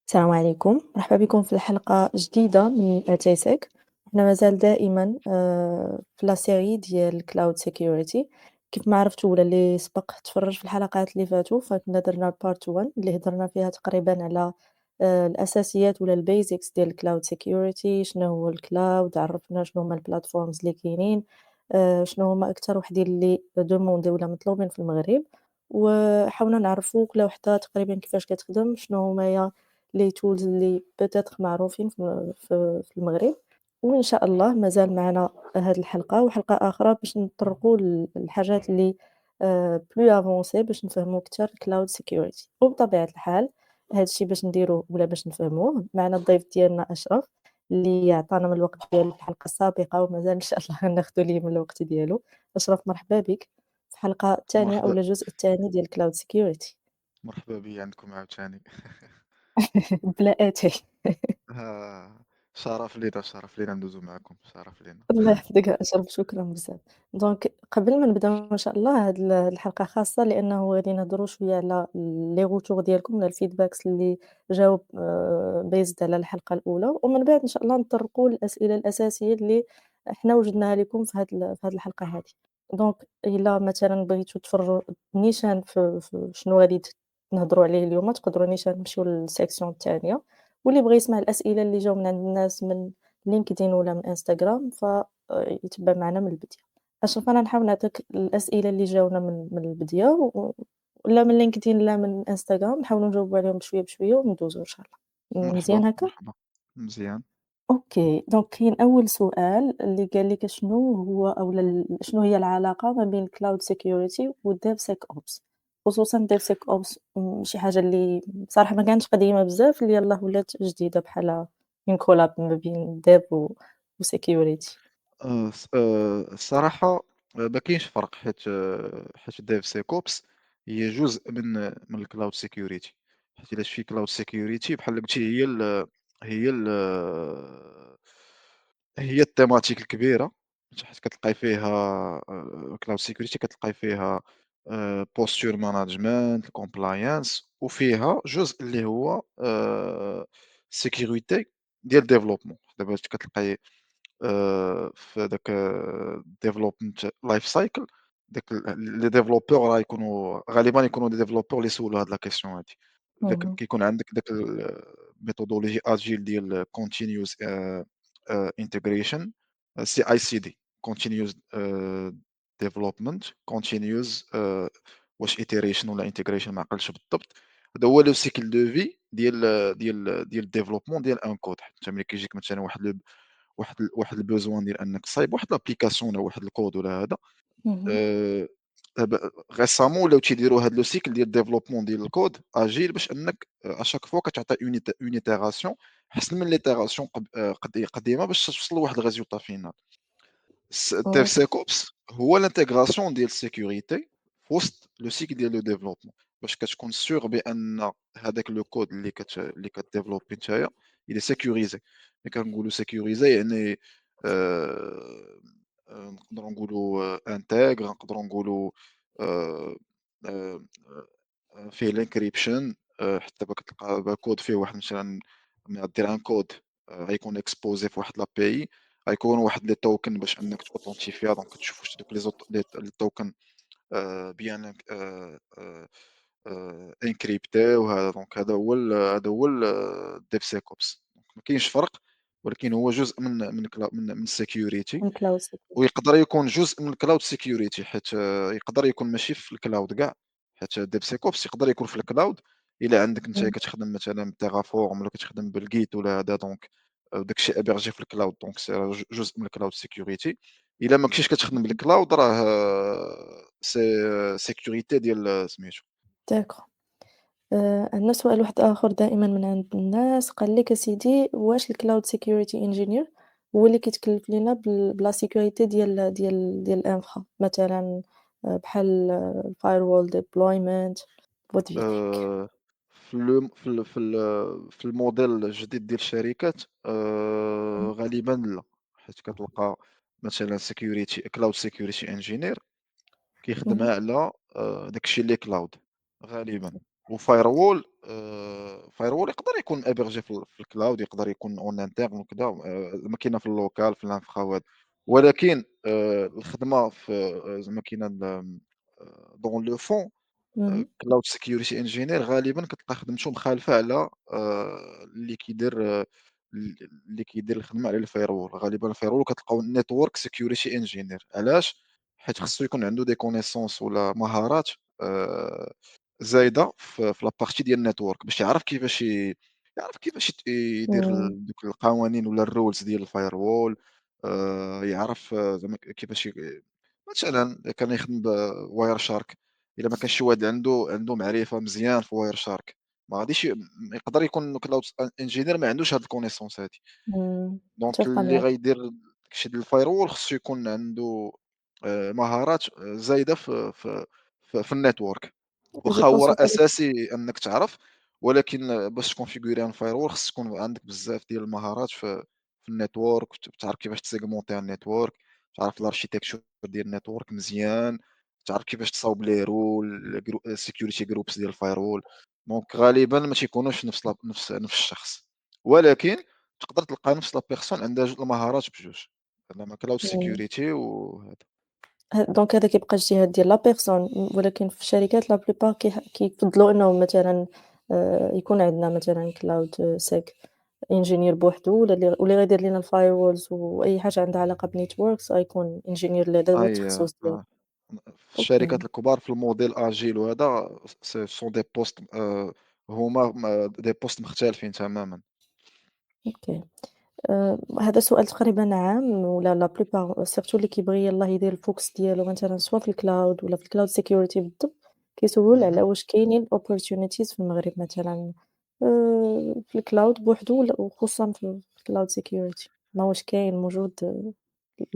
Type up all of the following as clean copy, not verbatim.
السلام عليكم، مرحبا بكم في الحلقة جديدة من أتيتك. احنا مازال دائما في لا سيري ديال كلاود سيكيورتي. كيف ما عرفتوا ولا اللي سبق تفرج في الحلقات اللي فاتوا فكنا درنا بارت 1 اللي هضرنا فيها تقريبا على الأساسيات ولا البيزكس ديال الكلاود سيكيورتي، شنو هو الكلاود، عرفنا شنو هما البلاتفورمز اللي كاينين، شنو هما أكثر وحدين اللي دوموندي ولا مطلوبين في المغرب، وحاولنا نعرفوا كل وحدة تقريبا كيفاش كتخدم، شنو هما les tools اللي peut-être معروفين في المغرب. وإن شاء الله مازال معنا هاد الحلقة وحلقة آخرى باش نتطرقوا للحاجات اللي plus avancées باش نفهموا أكتر cloud security. وبطبيعة الحال هاد الشي باش نديروه ولا باش نفهموه معنا الضيف ديالنا أشرف اللي عطانا من الوقت ديالو في الحلقة السابقة ومازال إن شاء الله غناخدو ليه من الوقت ديالو. أشرف مرحبا بك في الحلقة الثانية مرحبا أولا الجزء الثاني ديال cloud security. مرحبا بي عندكم عاوتاني. بلا آتاي. شرف لينا شرف لينا ندوزو معكم شرف لينا. الله يحفظك أشرف، شكرًا بزاف. دونك قبل ما نبداو إن شاء الله هاد الحلقة خاصة لأنه غادي نهضروا شوية على les retours ديالكم ولا الfeedbacks اللي جاو based على الحلقة الأولى، ومن بعد إن شاء الله نتطرقوا للأسئلة الأساسية اللي حنا وجدناها لكم في هاد الحلقة هادي. دونك إلا مثلًا بغيتو تفرجوا نيشان في شنو غادي نهضروا عليه اليوم، تقدروا نيشان تمشيو للsection التانية، واللي بغى يسمع الأسئلة اللي جاو من عند الناس من LinkedIn ولا من Instagram يتبع معنا من البداية. أشرف أنا نحاول نعطيك الأسئلة اللي جاونا من البداية لا من LinkedIn لا من Instagram نحاولوا نجاوبوا عليهم بشوية بشوية وندوزو إن شاء الله. مرحبا مزيان هاكا؟ مرحبا مزيان. أوكي، دونك كاين أول سؤال اللي قال لك شنو هو أولا شنو هي العلاقة ما بين الcloud security والDevSecOps؟ خصوصًا DevSecOps شي حاجة اللي بصراحة ما كانتش قديمة بزاف اللي يلاه ولات جديدة بحال une collab ما بين Dev وsecurity. الصراحة ما كاينش فرق حيت DevSecOps هي جزء من الcloud security. حيت إلا شتي cloud security بحال قلتي هي التيماتيك الكبيرة. حيت كتلقاي فيها cloud security كتلقاي فيها posture management compliance وفيها جزء اللي هو sécurité ديال الdevelopment. دابا كتلقاي في هذاك development life cycle داك لي développeurs راه يكونوا غالبًا يكونوا دي développeurs اللي سولوا هاد لا question هادي. اهم، كيكون عندك داك méthodologie agile ديال continuous integration CI/CD continuous development continuous واش iteration ولا integration ما عقلتش بالضبط. هذا هو لو cycle de vie ديال الdevelopment ديال ان كود. حتى ملي كيجيك مثلًا واحد الbesoin ديال أنك تصايب واحد l'application ولا واحد الكود ولا هذا. اهم، آآ دابا récemment ولاو تيديروا هاد لو cycle ديال الديفلوبمون ديال الكود agile باش أنك à chaque fois كتعطي une itération أحسن من l'itération قديمة باش توصل لواحد الريزولتا فينال. أوكي، DevSecOps هو l'intégration ديال الsécurité في وسط لو cycle ديال لو développement باش كتكون sûr بأن هذاك لو كود اللي كديفلوبي نتايا il est sécurisé. ملي كنقولوا sécurisé يعني آآ نقدروا نقولوا intègre نقدروا نقولوا آآ آآ فيه الencryption. حتى دابا كتلقى دابا كود فيه واحد مثلًا ملي دير ان كود غيكون exposé في واحد l'API غيكون واحد لي token باش أنك تauthentifier دونك كتشوف واش دوك لي token bien encrypté وهذا دونك هذا هو DevSecOps. دونك ما كاينش فرق ولكن هو جزء من الsecurity. من cloud security. ويقدر يكون جزء من الcloud security حيت يقدر يكون ماشي في الcloud كاع. حيت DevSecOps يقدر يكون في الcloud إلا عندك نتايا إمم، كتخدم مثلًا بTerraform ولا كتخدم بالGit ولا هذا دونك داك الشيء hébergé في الcloud دونك سي جزء من الcloud security. إلا ما كنتيش كتخدم اهم، بالcloud راه سي sécurité ديال سميتو. d'accord. عندنا سؤال واحد آخر دائمًا من عند الناس، قال لك أسيدي واش الcloud security engineer هو اللي كيتكلف لينا بلا sécurité ديال الinfra مثلًا بحال الfirewall deployment what do you think؟ آآ في الموديل الجديد ديال الشركات إمم، غالبًا لا. حيت كتلقى مثلًا security cloud security engineer كيخدم اهم، على داك الشيء اللي cloud غالبًا. وfirewall firewall يقدر يكون hébergé في الcloud، يقدر يكون en interne وكذا، زعما كاينة في اللوكال في الinfra وهذا، ولكن الخدمة في زعما كاينة dans le fond إمم، cloud security engineer غالبًا كتلقى خدمته مخالفة على اللي كيدير الخدمة على الfirewall. غالبًا الfirewall كتلقاو network security engineer. علاش؟ حيت خصو يكون عنده des connaissances ولا مهارات آآ زايدة في la partie ديال الnetwork، باش يعرف كيفاش يعرف كيفاش يدير إمم، دوك القوانين ولا الrules ديال الfirewall. يعرف زعما كيفاش مثلًا كان يخدم بWireshark، إلا ما كانش شي واحد عنده معرفة مزيان في Wireshark، ما غاديش يقدر يكون cloud engineer ما عندوش هاد الكونيسونس هادي. إمم، دونك متفقة اللي معاك. غيدير داك الشي ديال الfirewall خصو يكون عنده مهارات زايدة في الnetwork. Je واخا هو pense راه وكذلك أساسي أنك تعرف، ولكن باش تconfigurer un firewall خص تكون عندك بزاف ديال المهارات في الnetwork، تعرف كيفاش تsegmenter الnetwork، تعرف l'architecture ديال الnetwork مزيان، تعرف كيفاش تصاوب les role security groups ديال الfirewall. دونك غالبًا ما تيكونوش نفس الشخص، ولكن تقدر تلقى نفس la personne عندها جوج المهارات بجوج، زعما cloud إمم. security وهذا. دونك هذا كيبقى اجتهاد ديال لا بيرسون، ولكن في الشركات لا بلوبار كيفضّلوا أنهم مثلًا يكون عندنا مثلًا cloud sec engineer بوحدو واللي غيدير لينا الfirewalls وأي حاجة عندها علاقة بnetworks غيكون engineer اللي هذا هو أي التخصص ديالو. في الشركات أوكي، الكبار في الموديل أجيل وهذا سون دي بوست هما دي بوست مختلفين تمامًا. أوكي. هذا سؤال تقريبًا عام ولا لا plupart surtout اللي كيبغي يلاه يدير الfocus ديالو مثلًا سوا في الcloud ولا في الcloud security بالضبط، كيسول اهم. على واش كاينين opportunities في المغرب مثلًا في الcloud بوحدو وخصوصًا في الcloud security ما واش كاين موجود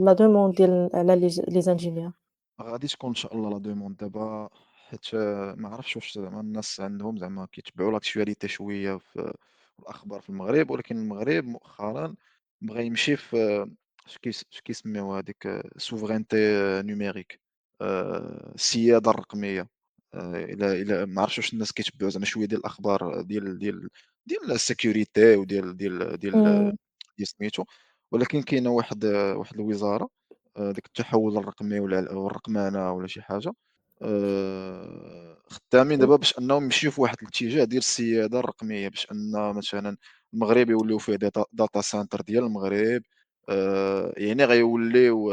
la demande ديال على les ingénieurs. غادي تكون إن شاء الله لا دوموند دابا، حيت ما عرفتش واش زعما الناس عندهم زعما كيتبعوا لاكتواليتي شوية في الأخبار في المغرب، ولكن المغرب مؤخرًا بغا يمشي في اش كيسميوها هذيك souveraineté numérique، السيادة الرقمية. إلا ما عرفتش واش الناس كيتبعوا زعما شوية ديال الأخبار ديال السيكوريتي إمم، ديال سميتو، ولكن كاينة واحد الوزارة ديك التحول الرقمي ولا الرقمنة ولا شي حاجة، خدامين و دابا باش أنهم يمشيو في واحد الاتجاه ديال السيادة الرقمية، باش أن مثلًا المغرب يوليو فيه data center ديال المغرب. يعني غيوليو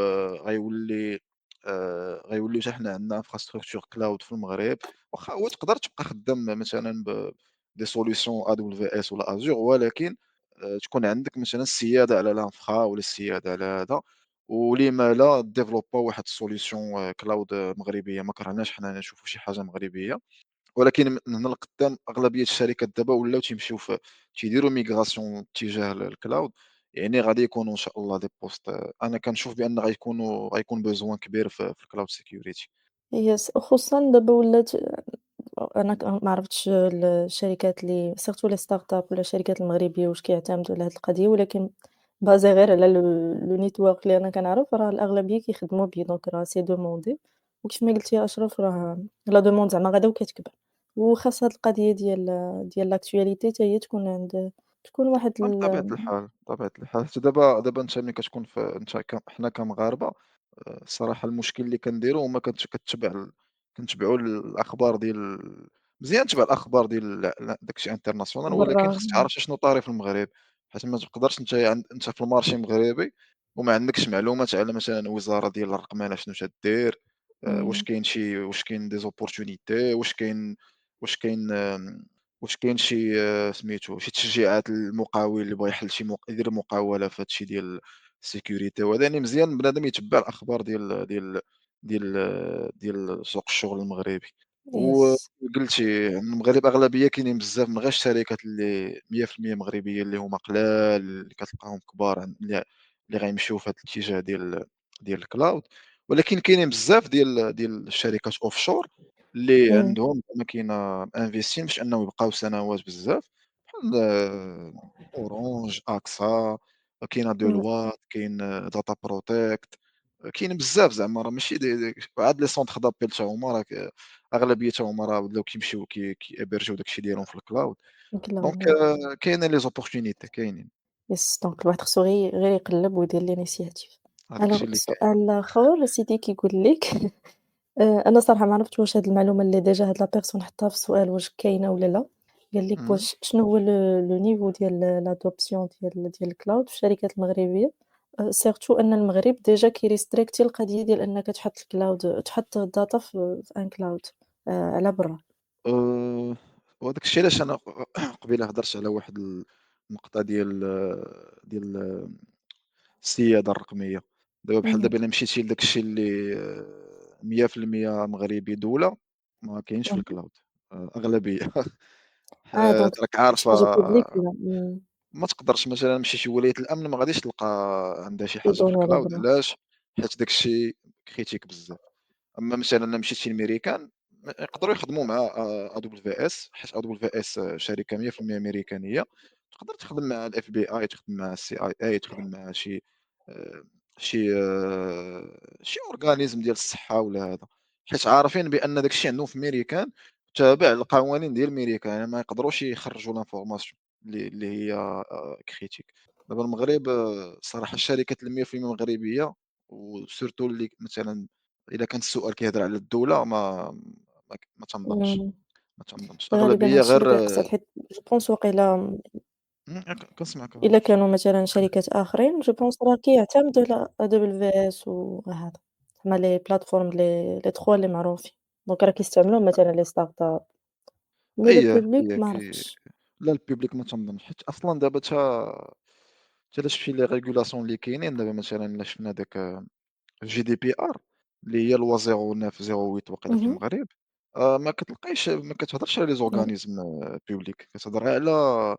حتى حنا عندنا infrastructure cloud في المغرب. واخا هو تقدر تبقى خدام مثلًا des solutions AWS ولا Azure، ولكن تكون عندك مثلًا السيادة على الinfra ولا السيادة على هذا. ولِمَ لا ديفلوبا واحد solution cloud مغربية، ما كرهناش حنايا نشوفوا شي حاجة مغربية، ولكن من هنا لقدام أغلبية الشركات دابا ولاو تيمشيو تيديروا migration اتجاه الcloud. يعني غادي يكونوا إن شاء الله دي post، أنا كنشوف بأن غيكون besoin كبير في الcloud security. خصوصًا دابا ولات أنا ما عرفتش الشركات اللي surtout les start-up ولا الشركات المغربية واش كيعتمدوا على هاد القضية، ولكن بازي غير على le network اللي أنا كنعرف راه الأغلبية كيخدموا بيه دونك راه سي demandé وكيف ما قلتِ يا أشرف راه la demande زعما غادا وكتكبر، وخاص هاد القضية ديال l'actualité حتى هي تكون واحد بطبيعة الحال، بطبيعة الحال، حتى دابا أنت ملي كتكون أنت حنا كمغاربة، الصراحة المشكل اللي كنديرو هو ما كتتبع كنتبعوا الأخبار مزيان تتبع الأخبار ديال داك الشيء international، برا. ولكن خصك تعرف شنو طاري في المغرب، حيت ما تقدرش أنت في المارشي المغربي وما عندكش معلومات على مثلًا الوزارة ديال الرقمنة شنو تدير، إمم، واش كاين des opportunités، واش كاين شي سميتو شي تشجيعات للمقاول اللي بغا يحل شي يدير مقاولة في هاد الشي ديال السيكوريتي وهذا. يعني مزيان بنادم يتبع الأخبار ديال سوق الشغل المغربي. يس، وقلتي المغرب أغلبية كاينين بزاف من غير الشركات اللي 100% مغربية اللي هما قلال اللي كتلقاهم كبار اللي غيمشيو في هاد الاتجاه ديال الcloud، ولكن كاينين بزاف ديال الشركات offshore اللي إمم، عندهم زعما كاينة انفيستين باش أنهم يبقاو سنوات بزاف، بحال أورانج، أكسا، كاينة إمم، ديلوات، كاين داتا بروتيكت، كاينين بزاف زعما راه ماشي عاد لي سونتر دابيل حتى هما راه أغلبيتهم هما راه ولاو كيمشيو كيهبرجيو داك الشي ديالهم في الcloud. الcloud دونك وي. كاينين لي زوبورتونيتي كاينين. يس دونك الواحد خصو غير يقلّب ويدير l'initiative. هذاك ألوغ الشي اللي كاين. السؤال الآخر سيدي كيقول لك أنا صراحة ما عرفتش واش هاد المعلومة اللي ديجا هاد لا بيرسون حطّاها في السؤال واش كاينة والّا لأ، قال لك إمم. واش شنو هو le niveau ديال l'adoption ديال الcloud في الشركات المغربية، surtout أن المغرب ديجا كيريستريكتي القضية ديال أنك تحط الcloud تحط الdata في un cloud على برا. وهداك الشي علاش أنا قبيلة هدرت على واحد النقطة ديال السيادة الرقمية. دابا بحال اهم، دابا إلا مشيتي لداك الشي اللي 100% مغربي دولة، ما كاينش في اهم. الcloud. أغلبية دونك حيت راك شي عارفة. حاجة public والّا ما تقدرش مثلًا تمشي شي ولاية الأمن ما غاديش تلقى عندها شي شي حاجة في données على الcloud. برا. علاش؟ حيت داك الشي critique بزاف. أمّا مثلًا إلا مشيتي لميريكان يقدروا يخدموا مع AWS، حيت AWS شركة 100% أمريكانية. تقدر تخدم مع الFBI، تخدم مع الCIA، تخدم مع آآ شي organisme ديال الصحة ولا هذا، حيت عارفين بأن داك الشي عندهم في ميريكان تابع للقوانين ديال ميريكان، يعني ما يقدروش يخرجوا l'information اللي هي critique. دابا المغرب الصراحة الشركات ال100% مغربية وsurtout اللي مثلًا إذا كان السؤال كيهضر على الدولة ما تنظنش. إمم. ما تنظنش غالبًا هاد أغلبية الشي غير اللي كيقصد حيت جو بونس واقيلا كنسمعك إلا أخويا. كانوا مثلًا شركات آخرين جو بونس راه كيعتمدوا على AWS وهذا، زعما لي بلاتفورم لي 3 اللي معروفين، دونك راه كيستعملوهم مثلًا لي start up مي le أييه، public هي ما عرفتش. لا الpublic ما تنظنش، حيت أصلًا دابا تا إلا شفتي les régulations اللي كاينين دابا مثلًا إلا شفنا داك GDPR اللي هي loi 0908 واقيلا في اهم. المغرب. ما كتلقايش ما كتهضرش على les إمم. organismes publics، كتهضر غير على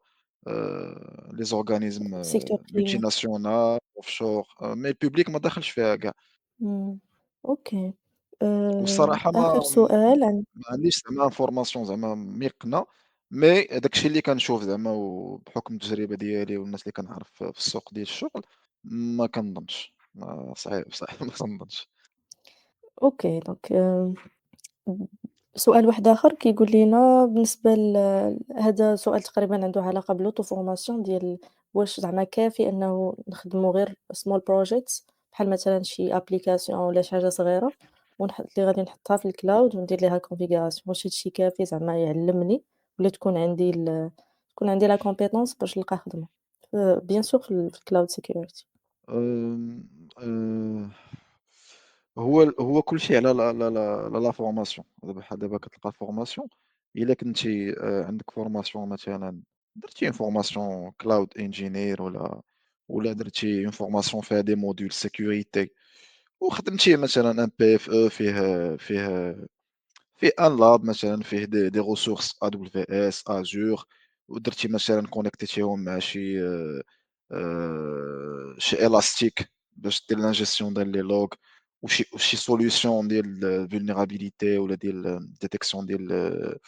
les organismes secteur privé. multinationaux offshore. mais الpublic ما داخلش فيها كاع. إمم. أوكي. والصراحة آخر سؤال ما عنديش زعما information زعما ميقنة. mais داك الشي اللي كنشوف زعما وبحكم التجربة ديالي والناس اللي كنعرف في السوق ديال الشغل، ما كنظنش. صعيب صعيب ما تنظنش. أوكي دونك سؤال واحد آخر كيقول لينا بالنسبة هذا سؤال تقريبًا عنده علاقة بالauto formation ديال واش زعما كافي أنه نخدموا غير small projects بحال مثلًا شي application ولا شي حاجة صغيرة اللي غادي نحطها في الcloud وندير ليها configuration واش هاد الشي كافي زعما يعلمني ولا تكون عندي la compétence باش نلقى خدمة bien sûr في الcloud security. آمم، هو كلشي على لا فورماسيون. دابا كتلقى الفورماسيون إلا كنتِ عندك فورماسيون مثلًا درتي une formation cloud engineer ولا درتي une formation فيها des modules sécurité وخدمتي مثلًا un PFE فيه unlab مثلًا فيه des ressources AWS Azure ودرتي مثلًا كونيكتيتيهم مع شي Elastic باش دير la gestion ديال les logs وشي solution ديال vulnérabilité ولا ديال détection ديال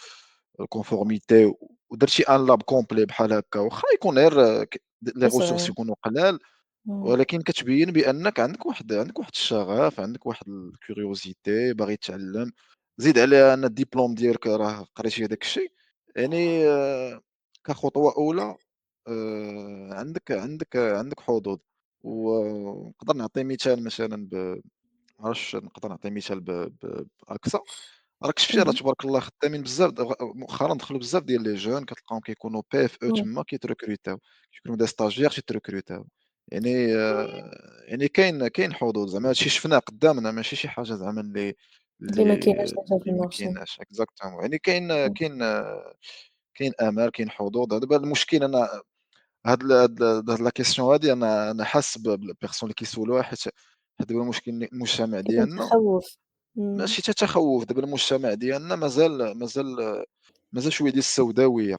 conformité ودرتي unlab complet بحال هكا واخا يكون غير les ressources صغير. يكونوا قلال. إمم. ولكن كتبين بأنك عندك واحد الشغف، عندك واحد الcuriosité باغي تتعلم. زيد عليها أن الدبلوم ديالك راه قريتي هذاك الشيء، يعني كخطوة أولى عندك حظوظ. ونقدر نعطي مثال مثلًا ما عرفتش نقدر نعطي مثال بأقصى. راك شفتي راه اهم. تبارك الله خدامين بزاف مؤخرًا دخلوا بزاف ديال لي جون كتلقاهم كيكونوا PFE إمم. تما كيتريكروتاو، كيكونوا des stagiaires تيتريكروتاو. يعني كاين حظوظ زعما هادشي شفناه قدامنا ماشي شي حاجة زعما اللي ما كايناش ديجا في اللي ما المارشي. كايناش exactement. يعني كاين إمم. كاين آمال، كاين حظوظ. دابا المشكل أنا هاد لا كيسيون هادي أنا حاس بالبيرسون اللي كيسولوها حيت دابا المشكل المجتمع كاين ديالنا تخوّف. إمم. ماشي حتى تخوّف. دابا المجتمع ديالنا مازال شوية ديال السوداوية.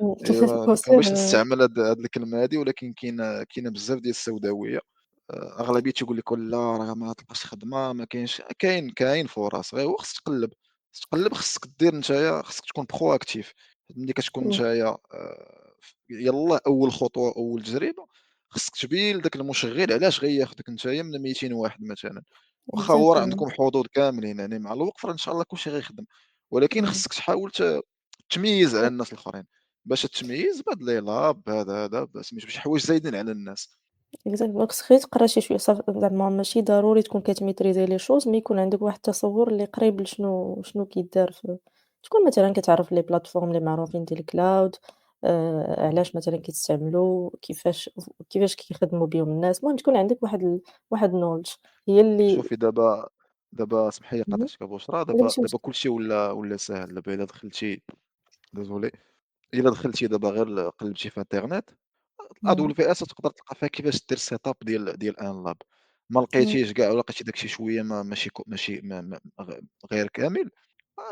إمم. أيوا bien ما sûr كنبغيش نستعمل هاد الكلمة هادي ولكن كاينة بزاف ديال السوداوية. أغلبية تيقول لك لا راه ما تلقاش خدمة ما كاينش. كاين فرص غير هو خصك تقلّب. خصك دير نتايا خصك تكون proactif. ملي كتكون إمم. نتايا يلاه أول خطوة أول تجربة خصك تبين لداك المشغّل علاش غياخدك نتايا من 200 واحد مثلًا، واخا هو راه exactement. عندكم حظوظ كاملين، يعني مع الوقت راه إن شاء الله كلشي غيخدم، ولكن إمم. خصك تحاول تميّز على صح. الناس الآخرين، باش تميّز بهاد لي لاب هذا سميتو بشي حوايج زايدين على الناس. exactement خصك غير تقرا شي شوية زعما ماشي ضروري تكون كتميتريزي لي choses مي يكون عندك واحد التصور اللي قريب لشنو كيدار تكون مثلًا كتعرف لي بلاتفورم اللي معروفين ديال الcloud علاش مثلًا كيستعملوا، كيفاش كيخدموا بهم الناس، المهم تكون عندك واحد knowledge هي اللي شوفي دابا اسمحي لي اهم. قاطعتك أبوشرا، لا دابا ماشي دابا مشكل. كلشي ولا ساهل، دابا إلا دخلتي désolé إلا دخلتي دابا غير قلبتي في انترنت إمم. AWS تقدر تلقى فيها كيفاش دير setup ديال ان لاب، ما إمم. لقيتيش كاع ولا لقيتي داك شي شوية ما ماشي ماشي غير كامل،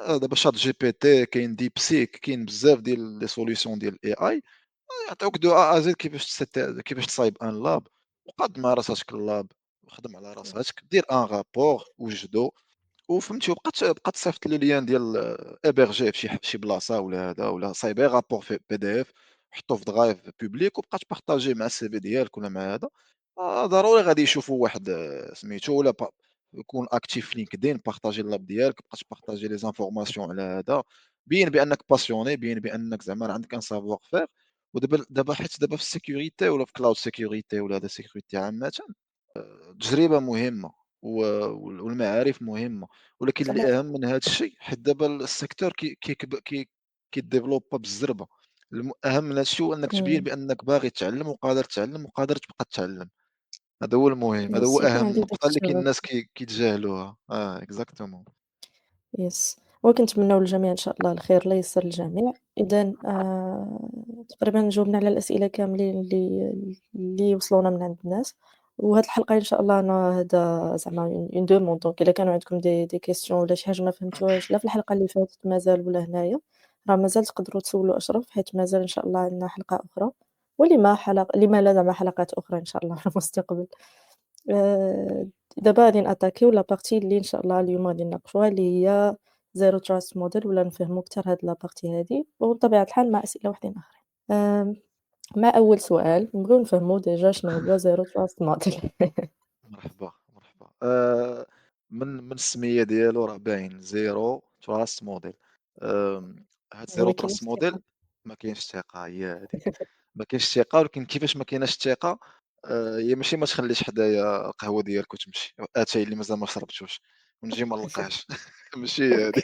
دابا ChatGPT كاين DeepSeek كاين بزاف ديال لي solution ديال الAI يعطيوك دو A à Z كيفاش تصايب ان لاب، وقاد مع راساتك اللاب، وخدم على راساتك، دير ان رابور وجدو وفهمتي بقى تصيفط لي ليان ديال hébergé في شي بلاصة ولا هذا ولا صايب غير رابور في PDF حطّه في درايف public وبقى تبارطاجيه مع الCV ديالك ولا مع هذا، ضروري غادي يشوفوا واحد سميتو ولا يكون actif في LinkedIn بارطاجي اللاب ديالك، بقى تبارطاجي les informations على هذا، بيّن بأنك passionné بيّن بأنك زعما راه عندك un savoir faire ودابا حيت دابا في الsécurité ولا في cloud security ولا هذا sécurité عامةً، التجربة مهمة والمعارف مهمة. ولكن صحيح. اللي أهم من هذا الشيء حيت دابا السيكتور كيديفلوبا بالزربة، أهم من هذا الشيء هو أنك تبين إمم. بأنك باغي تتعلم وقادر تبقى تتعلم، هذا هو المهم، هذا هو يس يكون أهم عندك داك نقطة اللي كاين الشغف. الناس كيتجاهلوها، exactement. يس. وكنتمنّاو للجميع إن شاء الله الخير، الله ييسّر للجميع. إذًا تقريبًا جاوبنا على الأسئلة كاملين اللي وصلونا من عند الناس، وهاد الحلقة إن شاء الله أنا هذا زعما une demande دونك إلا كانوا عندكم des questions ولا شي حاجة ما فهمتوهاش لا في الحلقة اللي فاتت مازال ولا هنايا، راه مازال تقدروا تسولوا أشرف حيت مازال إن شاء الله عندنا حلقة أخرى، لِمَ لا زعما حلقات أخرى إن شاء الله في المستقبل. آآ دابا غادي نأتاكيو la partie اللي إن شاء الله اليوم غادي نناقشوها اللي هي zero trust model ولا نفهمو أكتر هاد la partie هادي، وبطبيعة الحال مع أسئلة وحدين آخرين. آمم مع أول سؤال نبغيو نفهمو ديجا شنو هو zero trust model. مرحبا، مرحبا. من السمية ديالو راه باين zero trust model. هاد يعني zero ما trust كايناش model ثقة. ما كاينش الثقة هي هذيك، ما كاينش الثقة ولكن كيفاش ما كايناش الثقة هي ماشي ما تخليش حدايا القهوة ديالك وتمشي، أتاي اللي مازال ما شربتوش ونجي ما نلقاهش ماشي هي هادي.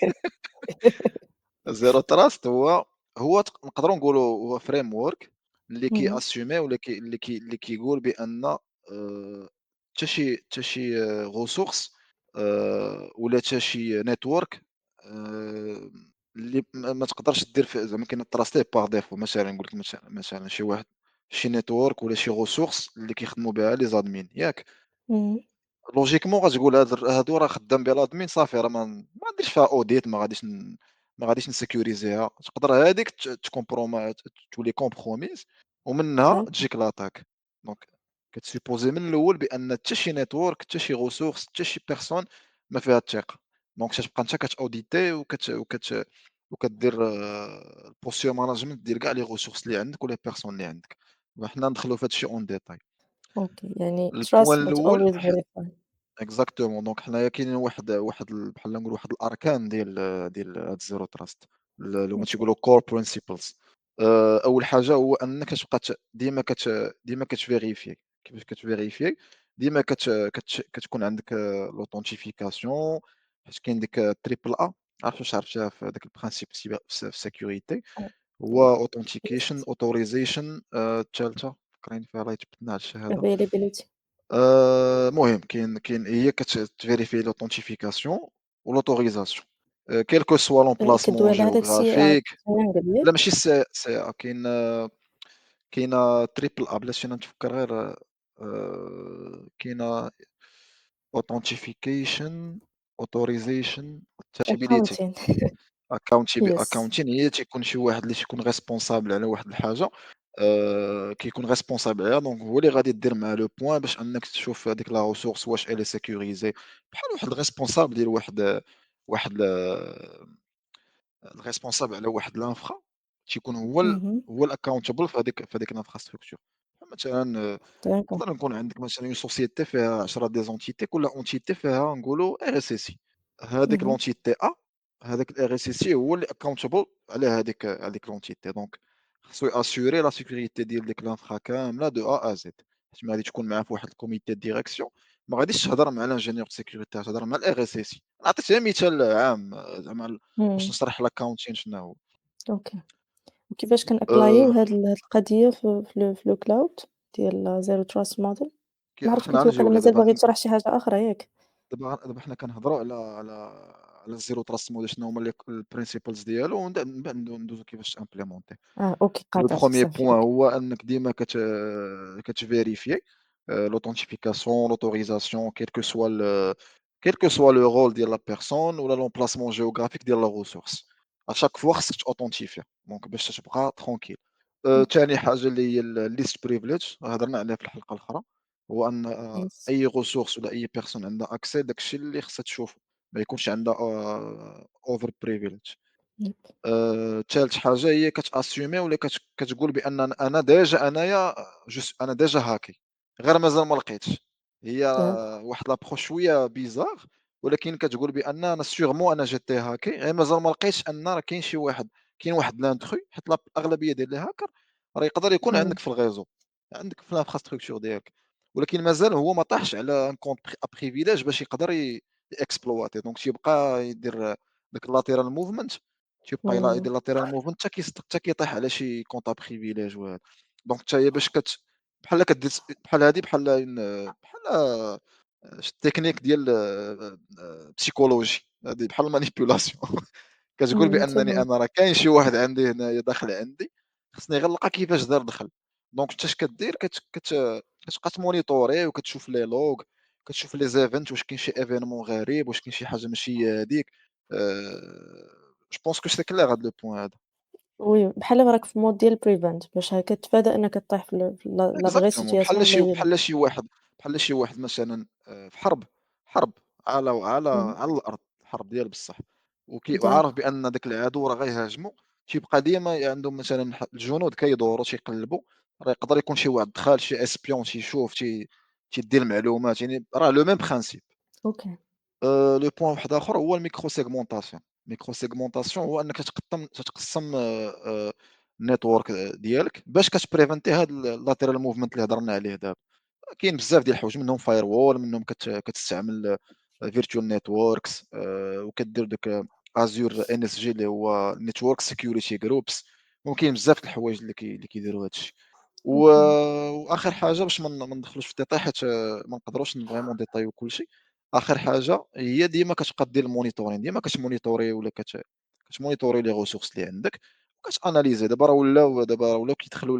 أوكي. zero trust هو نقدروا نقولوا هو framework اللي اهم. كيأسيومي ولا اللي كيقول بأن حتى شي ressource ولا حتى شي network آآ اللي ما تقدرش دير زعما كاين par défaut مثلًا نقول لك مثلًا شي واحد شي network ولا شي ressource اللي كيخدموا بها les admin ياك؟ إمم. لوجيكمون غتقول هادو راه خدام بها الadmin صافي راه ما نديرش فيها audit ما غاديش نسيكوريزيها، تقدر هاديك تكومبروما تولي compromise ومنها صحيح. تجيك لاطاك، دونك كتسيبوزي من الأول بأن حتى شي network حتى شي ressource حتى شي personne ما فيها الثقة، دونك تتبقى نتا كتأوديتي وكدير الposture management ديال كاع les ressources اللي عندك و les personnes اللي عندك، وحنا ندخلو في هاد الشي on détail. أوكي، يعني trust البوان but الأول always verify. exactement دونك حنايا كاينين واحد بحال نقولوا واحد الأركان ديال هاد الزيرو تراست اللي هما أوكي. تيقولوا core principles. أول حاجة هو أنك كتبقى ديما كتفيريفي، كيفاش كتفيريفي؟ ديما كتكون عندك l'authentification حيت كاين ديك triple A عرفت واش عرفتيها في هذاك الprincipe في الsécurité آه. هو authentication yes. authorization التالتة فكريني فيها الله يجبدنا هاد الشهادة. availability. المهم كاين هي تفيريفي l'authentification والautorisation quel que soit l'emplacement كدوي على هذاك الCI géographique. لا ماشي CA كاينة triple A بلاتي أنا نتفكر غير كاينة authentification authorization accountability. accounting. yes. accounting هي تيكون شي واحد اللي تيكون responsable على واحد الحاجة كيكون responsable عليها دونك هو اللي غادي دير معاه لو بوين باش أنك تشوف هاديك لا ressource واش elle est sécurisée بحال واحد الresponsable ديال واحد الresponsable على واحد الinfra تيكون اهم. هو الaccountable في هاديك الinfrastructure. مثلًا d'accord. يقدر يكون عندك مثلًا une société فيها 10 des entités كل entité فيها نقولوا RSSI هذيك اهم. l'entité A هذاك الRSSI هو اللي accountable على هذيك l'entité دونك خصو يassurer la sécurité ديال ديك l'infra كاملة de A à Z باش ما غادي تكون معاه في واحد الcomité de direction ما غاديش تهضر مع l'ingénieur de sécurité غتهضر مع الRSSI عطيت غير مثال عام زعما باش إمم. نشرح لك accounting شنو هو. أوكي. وكيفاش آآ كنأبلايو هاد القضية في الcloud ديال zero trust model؟ ما عرفت حنا كنتِ واقيلا غنجيو لها مازال دابا باغي تشرح شي حاجة أخرى ياك؟ دابا حنا كنهضروا على الzero trust model شنو هما الprinciples ديالو من بعد ندوزو كيفاش تimpléمونتيه. أوكي Le قاطعتك premier صافي point أوكي. هو أنك ديما كتفيريفيي l'authentification, l'autorisation quel que soit le rôle ديال la personne ولا l'emplacement géographique ديال la ressource. À chaque fois خصك تauthentifier دونك باش تبقى tranquille. أوكي. تاني حاجة اللي هي الleast privilege هضرنا عليها في الحلقة الأخرى، هو أن يس. أي ressource ولا أي personne عندها accès داك الشي اللي خصها تشوفه، ما يكونش عندها over privilege. يب. تالت حاجة هي كتأسيومي ولا كتقول بأن أنا ديجا أنايا أنا ديجا هاكي، غير مازال ما لقيتش. هي داكور. واحد لابروش شوية بيزار، ولكن كتقول بأن أنا سيغمون أنا جيتي هاكي، غير مازال ما لقيتش أن راه كاين واحد لانتخو حيت الأغلبية ديال لي هاكر راه يقدر يكون إمم. عندك في الغيزو، عندك في الانفراستركتور ديالك، ولكن مازال هو ما طاحش على ان كونت بريفيليج باش يقدر يexploiter دونك تيبقى يدير داك اللاتيرال موفمنت تيبقى إمم. يدير lateral movement حتى كيطيح على شي كونطا privilège وهذا. دونك حتى هي باش بحال كدير بحال هادي بحال تكنيك ديال بسيكولوجي، هادي بحال manipulation كتقول إمم. بأنني فهمت. أنا راه كاين شي واحد عندي هنايا داخل عندي، خصني غير نلقى كيفاش دار دخل. دونك أنت اش كدير كتبقى تمونيتوري وكتشوف لي لوغ، كتشوف لي زيفنت واش كاين شي événement غريب، واش كاين شي حاجة ماشي هي هاديك. جو بونس كو سي كلير هاد لو بوين هذا. وي بحال راك في mode ديال prevent باش تتفادى إنك تطيح في la vraie إكزاكتومون situation اللي هي بحال شي واحد مثلًا في حرب على الأرض، حرب ديال بصح، وعارف داكور. بأن داك العدو راه غيهاجمو، تيبقى ديما عندهم مثلًا الجنود كيدوروا تيقلبوا، راه يقدر يكون شي واحد دخل شي espion تيشوف تيدي المعلومات، يعني راه لو ميم برانسيب. أوكي. لو بوين واحد آخر هو الميكرو سيغمونطاسيون. الميكرو سيغمونطاسيون هو أنك تقسّم النيتورك ديالك باش كتبريفنتي هاد الlateral movement اللي هضرنا عليه دابا. كاين بزاف ديال الحوايج منهم firewall منهم كتستعمل virtual networks وكدير دوك Azure NSG اللي هو network security groups. وكاين بزاف د الحوايج اللي كيديروا هاد الشي. و أوكي. وآخر حاجة باش ما ندخلوش في الديتاي حيت ما نقدروش فريمون نديتايو كلشي. آخر حاجة هي ديما كتبقى دير الmonitoring ديما كتمونيتوري ولا كتمونيتوري les ressources اللي عندك وكتاناليزي. دابا ولاو كيدخلوا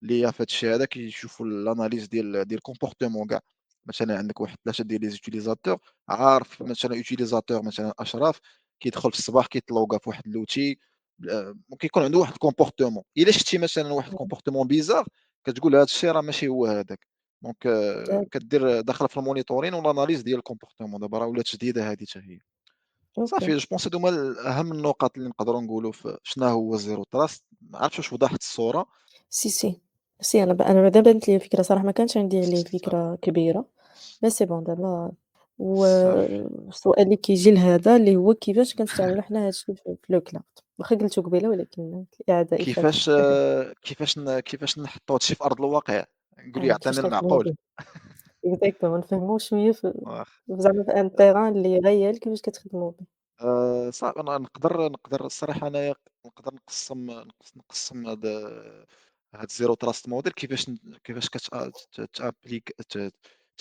l'IA في هاد الشي هذا كيشوفوا الاناليز ديال الكومبورتمون كاع. مثلًا عندك واحد 3 ديال لي زوتيليزاتور عارف مثلًا يوتيليزاتور مثلًا أشرف كيدخل في الصباح كيتلوغا في واحد لوتي وكيكون عنده واحد الكومبورتمون، إلا شفتي مثلًا واحد إمم. الكومبورتمون بيزار كتقول هاد الشي راه ماشي هو هذاك. دونك داك كدير داخله في المونيتورين والاناليز ديال الكومبورتمون دابا راه ولات جديدة هذه حتى هي. أوكي. صافي جو بونس هادو هما أهم النقاط اللي نقدروا نقولوا في شنا هو الزيرو تراست. ما عرفتش واش وضحت الصورة. سي، سي. سي أنا دابا بانت لي الفكرة صراحة ما كانش عندي عليه صافي فكرة كبيرة، mais c'est bon دابا صافي. والسؤال اللي كيجي لهذا اللي هو كيفاش كنستعملوا حنا هاد الشي في الcloud واخا قلتو قبيلة ولكن الإعادة إفادة. كيفاش نحطوا هاد الشي في أرض الواقع، قُل لي كيفاش عطيني تنخدموا المعقول. به exactement نفهموا شوية واخا. زعما في un terrain اللي réel كيفاش كتخدموا به. أنا نقدر الصراحة أنايا نقدر نقسّم هاد الzero trust model كيفاش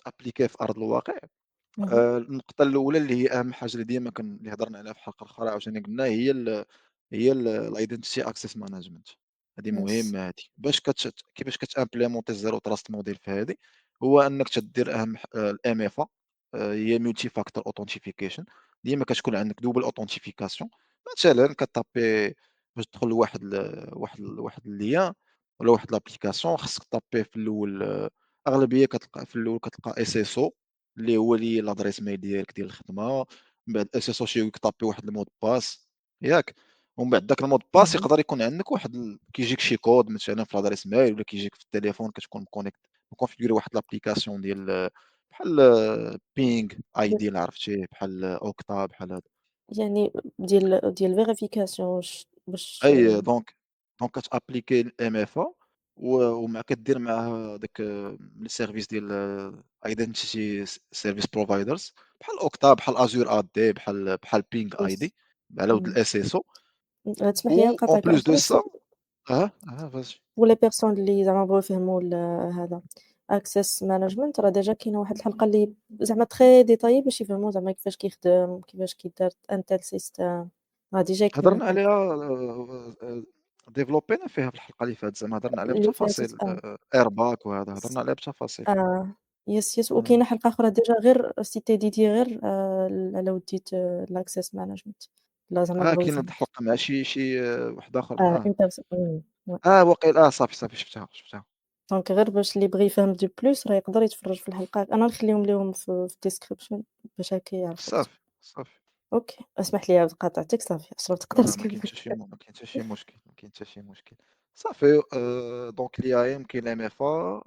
تأبليكيه في أرض الواقع. اهم. النقطة الأولى اللي هي أهم حاجة اللي ديما اللي هضرنا عليها في الحلقة الأخرى عاوتاني قلنا هي الidentity access management. هذه يس. مهمة هذه باش كيفاش كتimpléمونتي الzero trust model في هذه. هو أنك تدير أهم الMFA هي multi factor authentication. ديما كتكون عندك double authentification. مثلًا كطابي باش تدخل لواحد الlien ولا واحد l'application خاصك طابيه في الأول أغلبية كتلقى في الأول كتلقى SSO اللي هي l'adresse mail ديالك ديال الخدمة. من بعد SSO طابي واحد المot de passe ياك. ومن بعد داك المود باس اهم. يقدر يكون عندك واحد كيجيك شي كود مثلًا في الأدريس ميل ولا كيجيك في التليفون كتكون مكونفيغوري واحد لابليكاسيون ديال بحال Ping ي ID إلا عرفتيه، بحال Okta بحال هادو. يعني ديال الvérification واش أي دونك كتابليكي الMFA ومع كدير معاه داك السيرفيس ديال identity service providers بحال Okta بحال Azure AD بحال Ping ID يس. على ود إمم. الSSO تسمح لي و en نقاطعك plus de أخير. ça vas-y. pour les personnes اللي زعما بغاو يفهموا هذا access management راه ديجا كاينة واحد الحلقة اللي زعما très détaillée باش يفهموا زعما كيفاش كيخدم، كيفاش كيدار un tel système. راه ديجا كاينة هضرنا الحلقة عليها ديفلوبينا فيها في الحلقة اللي فاتت زعما هضرنا عليها اللي فاتت بالتفاصيل airbag وهذا هضرنا عليها بالتفاصيل. يس، يس. إمم. وكاينة حلقة أخرى ديجا غير سيتي ديدي غير على وديت الaccess management لا زعما بغاو كاين واحد يفهموا. الحلقة مع شي واحد آخر ouais. واقيلا صافي شفتها. دونك غير باش اللي بغى يفهم دو بلوس راه يقدر يتفرج في الحلقات، أنا نخليهم ليهم في الdescription باش هكا يعرف أكتر. صافي، صافي. أوكي، اسمح لي عاود قاطعتك صافي، أشرف تقدر ما كاين تكمل. حتى شي ما كاين حتى شي مشكل، ما كاين حتى شي مشكل. صافي دونك الIAM كاين الMFA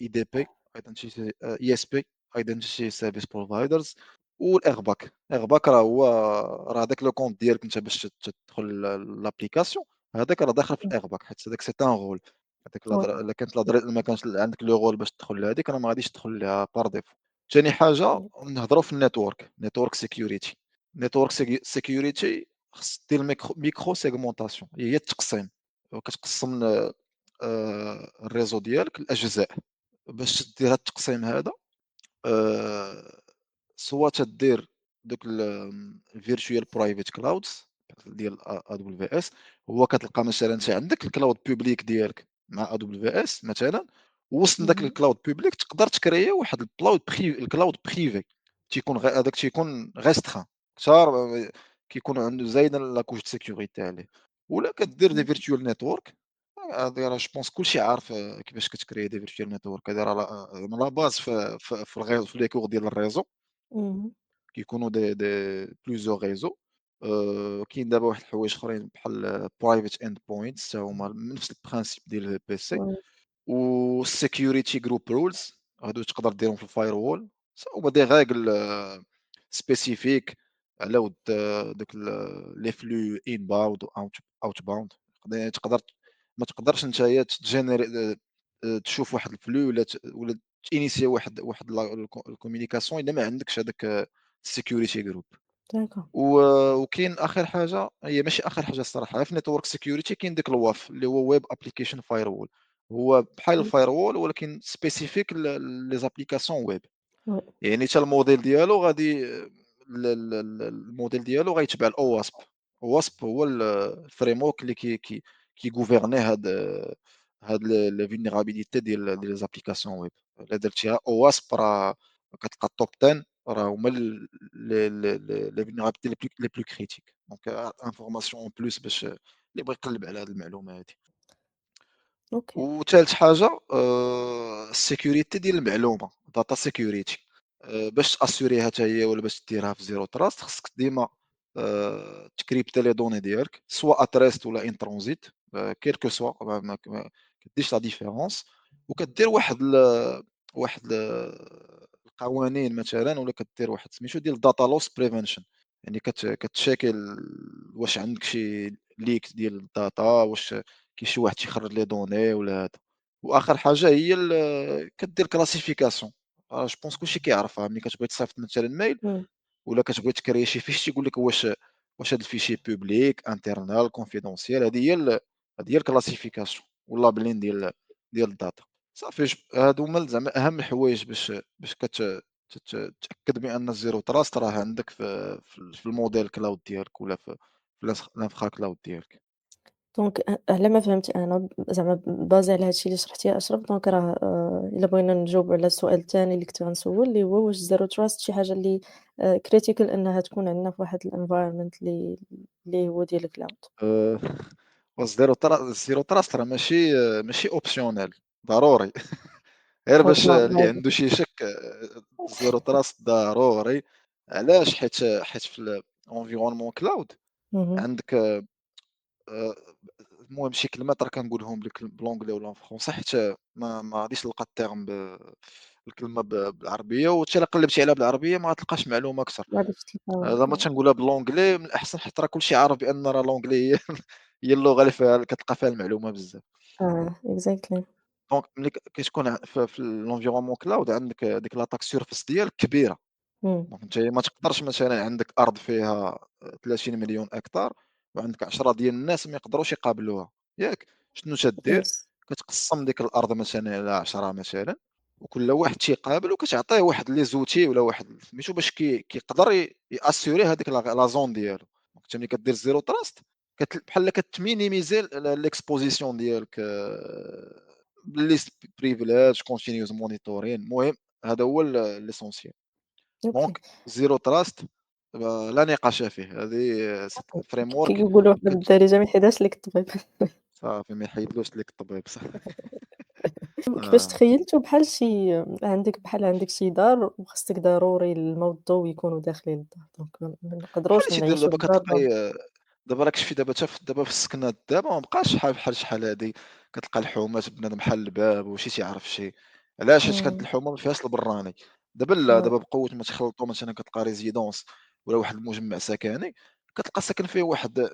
IDP Identity ISP Identity Service Providers والإغباك. الإغباك راه هذاك لو كونت ديالك أنت باش تدخل لابليكاسيون هذاك راه داخل في إمم. الإغباك حيت هذاك سي ان رول. هذاك Ouais. إلا كانت ما كانش عندك لو رول باش تدخل لهاديك راه ما غاديش تدخل ليها بار ديفو. تاني حاجة إمم. نهضروا في النيتورك سيكيوريتي. نيتورك سيكيوريتي خص دير ميكرو سيغمونطاسيون هي التقسيم وكتقسم الريزو ديالك لأجزاء باش دير هاد التقسيم هذا آآ سوا تدير دوك الvirtual private clouds ديال AWS هو كتلقى مثلًا أنت عندك الcloud public ديالك مع AWS مثلًا ووسط داك اهم. الcloud public تقدر تكريي واحد الcloud privé تيكون هذاك تيكون restreint حتى كيكون عنده زايدة لا couche de sécurité عليه ولا كدير des إمم. virtual network هادي راه جو بونس كلشي عارف كيفاش كتكريي des virtual network هادي راه لا باز في les cours ديال الريزو اهم. كيكونوا دي plusieurs réseaux كاين دابا واحد الحوايج أخرين بحال private endpoints حتى هُما نفس البرانسيب ديال الPC Ouais. والsecurity group rules هادو تقدر ديرهم في الfirewall هُما دي règles spécifiques على ود دوك les flux inbound و outbound تقدر ما تقدرش نتايا تشوف واحد الflux ولا تinitier واحد الcommunication إلا ما عندكش هذاك الsecurity group. D'accord. و وكاين آخر حاجة هي ماشي آخر حاجة الصراحة في network security كاين داك الWAF اللي هو web application firewall هو بحال إمم. الfirewall ولكن specific les applications web. Ouais. يعني حتى الموديل ديالو غادي الموديل ديالو غيتبع الOWASP. OWASP هو الframework اللي كيغوفيرني هاد les vulnérabilités ديال les applications web. إلا درتيها OWASP راه كتلقى الtop 10 راه هما les vulnérabilités les plus critiques. دونك information en plus باش اللي بغى يقلب على هاد المعلومة هادي. OK. وثالث حاجة السيكوريتي ديال المعلومة data security باش تأسيوريها حتى هي ولا باش ديرها في zero trust خصك ديما تكريبتي لي دوني ديالك سوا at rest ولا in transit quel que soit ما كديرش لا ديفيرونس وكدير القوانين مثلًا ولا كدير واحد سميتو ديال data loss prevention يعني كتشيكي واش عندك شي leak ديال الdata واش كاين شي واحد تيخرج لي دوني ولا هذا. وآخر حاجة هي كدير classification جو بونس كلشي كيعرفها ملي كتبغي تصيفط مثلًا mail إمم. ولا كتبغي تكريي شي فيش تيقول لك واش هاد الفيشي public internal confidentiel هذه هي الclassification والlabelling ديال الdata صافي هادو هما زعما أهم الحوايج باش تتأكد بأن الzero trust راه عندك في الموديل cloud ديالك ولا في الinfra cloud ديالك. دونك على ما فهمت أنا زعما بازي على هاد الشي اللي شرحتيه يا أشرف دونك راه إلا بغينا نجاوبوا على السؤال الثاني اللي كنت غنسول اللي هو واش zero trust شي حاجة اللي critical إنها تكون عندنا في واحد الenvironment اللي هو ديال الcloud. آآ الzero trust راه ماشي optional ضروري غير باش فرضنا اللي فرض عنده شي شك الزيرو تراست ضروري علاش حيت في الenvironnement cloud اهم. عندك المهم شي كلمات راه كنقولهم لك بالانجلي ولا بالفرونسي حيت ما غاديش نلقى التيرم الكلمة بالعربية، وحتى إلا قلبتي عليها بالعربية ما غاتلقاش معلومة أكتر. ما غاديش تلقاو زعما تنقولها بالانجلي من الأحسن حيت راه كلشي عارف بأن راه الانجلي هي هي اللغة اللي فيها كتلقى فيها المعلومة بزاف. exactly. دونك ملي كتكون في الenvironnement cloud عندك ديك l'attaque surface ديالك كبيرة. إمم. دونك نتايا ما تقدرش مثلًا عندك أرض فيها 30 مليون هكتار وعندك 10 ديال الناس ما يقدروش يقابلوها، ياك؟ شنو تدير؟ Yes. كتقسّم ديك الأرض مثلًا على 10 مثلًا، وكل واحد تيقابل وكتعطيه واحد les outils ولا واحد سميتو باش كيقدر يassurer هاديك la zone ديالو. دونك أنت ملي كدير zero trust بحال كتمينيميزي l'exposition ديالك بالleast privilege continuous monitoring المهم هذا هو l'essentiel. أوكي. دونك zero trust لا نقاش فيه، هذه framework كيقولوا حنا كت بالدارجة ما يحيدهاش ليك الطبيب. صافي ما يحيدلوش ليك الطبيب صح. كيفاش آه. تخيّلتو بحال عندك شي دار وخاصك ضروري الماء والضو يكونوا داخلين للدار، دونك ما بحال نقدروش اللي تيدير نعيشوا دابا في الدار بلا كتلقاي دابا راك شتي دابا في السكنات دابا ما بقاش بحال شحال هادي كتلقى الحومات بنادم بحال الباب وشي تيعرف شي، علاش؟ حيت كانت إمم. الحومة ما فيهاش البراني. دابا لا، آه. دابا بقوة ما تخلطوا مثلًا كتلقى résidence ولا واحد المجمع سكني كتلقى ساكن فيه واحد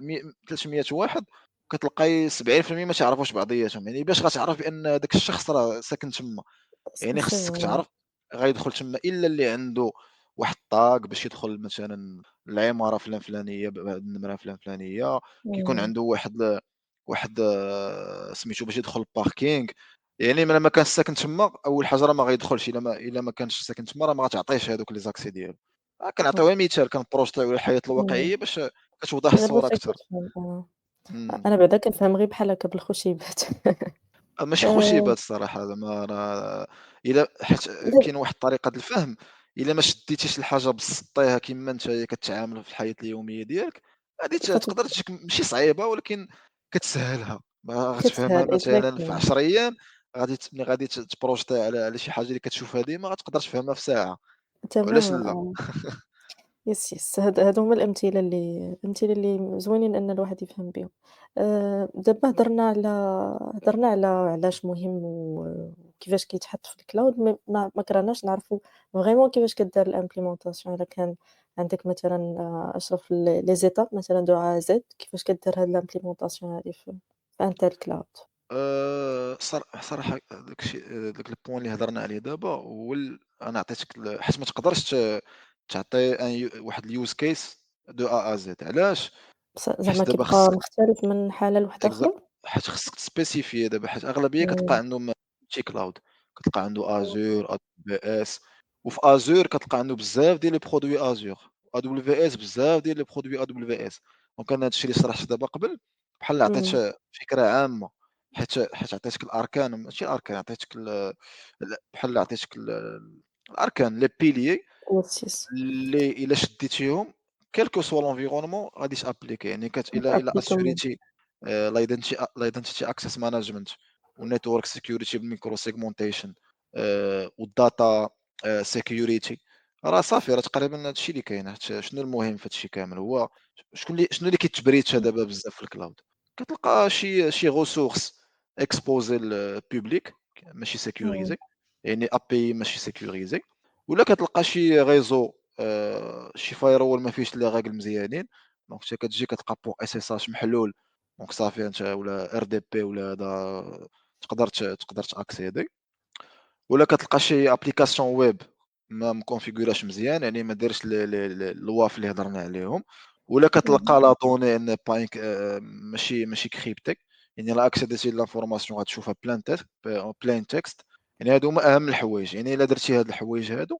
300 واحد كتلقاي 70% ما تيعرفوش بعضياتهم، يعني باش غتعرف بأن داك الشخص راه ساكن تما. يعني سي خصك فري. تعرف غيدخل تما إلا اللي عنده واحد الطاق باش يدخل مثلًا العمارة فلانية بهاد النمرة فلانية، كيكون إمم. عنده واحد سميتو باش يدخل الباركينغ، يعني ملي ما كانش ساكن تما أول حاجة راه ما غيدخلش إلا ما كانش ساكن تما راه ما غاتعطيهش هادوك لي زاكسي ديالو. كنعطيو غير أوكي. مثال كنبروجيتيو على الحياة إمم. الواقعية باش كتوضح غير الصورة باش أكثر. كتفهم. إمم. أنا بعدا كنفهم غير بحال هكا بالخشيبات. ماشي آآ خشيبات الصراحة زعما راه إلا حيت لا. كاين واحد الطريقة د الفهم، إلا ما شديتيش الحاجة بسطيها كيما نتايا كتعامل في الحياة اليومية ديالك، غادي تقدر تجيك ماشي صعيبة ولكن كتسهّلها، ما غتفهمها كتسهل مثلًا في exactly. 10 أيام، ملي غادي تبروجيتي على شي حاجة اللي كتشوفها ديما غتقدر تفهمها في ساعة، وعلاش تمامًا لا؟ يس، يس، هادو هُما الأمثلة اللي زوينين أن الواحد يفهم بيهم. دابا هضرنا على علاش مهم وكيفاش كيتحط في الcloud ما كرهناش نعرفوا vraiment كيفاش كدار الimplémentation إلا كان عندك مثلًا أشرف les étapes مثلًا de A à Z كيفاش كدير هاد الimplémentation هادي في أنت الcloud. صراحة داك الشيء داك الpoint اللي هضرنا عليه دابا هو أنا عطيتك حيت ما تقدرش تعطي واحد الuse case de A à Z علاش؟ زعما حيت دابا كيبقى خصك مختلف من حالة لواحدة إكزا أخرى؟ حيت خصك تسبيسيفيي دابا حيت أغلبية كتلقى إمم. عندهم multi cloud كتلقى عنده Azure، AWS، وفي Azure كتلقى عنده بزاف ديال les produits Azure، AWS بزاف ديال les produits AWS. دونك أنا هاد الشيء اللي شرحت دابا قبل بحال عطيت إمم. فكرة عامة، حيت عطيتك الأركان ماشي الأركان عطيتك بحال عطيتك الأركان les piliers yes، yes. اللي إلا شديتيهم quel que soit l'environnement غادي تابليكي، يعني إلا كتأبليكيهم. أسيوريتي الidentity access management والnetwork security بالmicro segmentation والdata security راه صافي راه تقريبا هاد الشيء اللي كاين. شنو المهم في هاد الشيء كامل هو شنو اللي كيتبريتشا إمم. دابا بزاف في الcloud كتلقى شي ressources exposées للpublic ماشي إمم. sécurisé، يعني API ماشي sécurisé، ولا كتلقى شي réseau شي firewall ما فيهش لي règles مزيانين، دونك أنت كتجي كتلقى port SSH محلول، دونك صافي أنت ولا RDP ولا هذا تقدر تaccéder، ولا كتلقى شي application web ما مكونفيغوراش مزيان، يعني ما دارش الWAF اللي هضرنا عليهم، ولا إمم. كتلقى لا دوني ان با ماشي cryptée، يعني إلا accédيتي للinformation غتشوفها plain text، يعني هادو هما أهم الحوايج، يعني إلا درتي هاد الحوايج هادو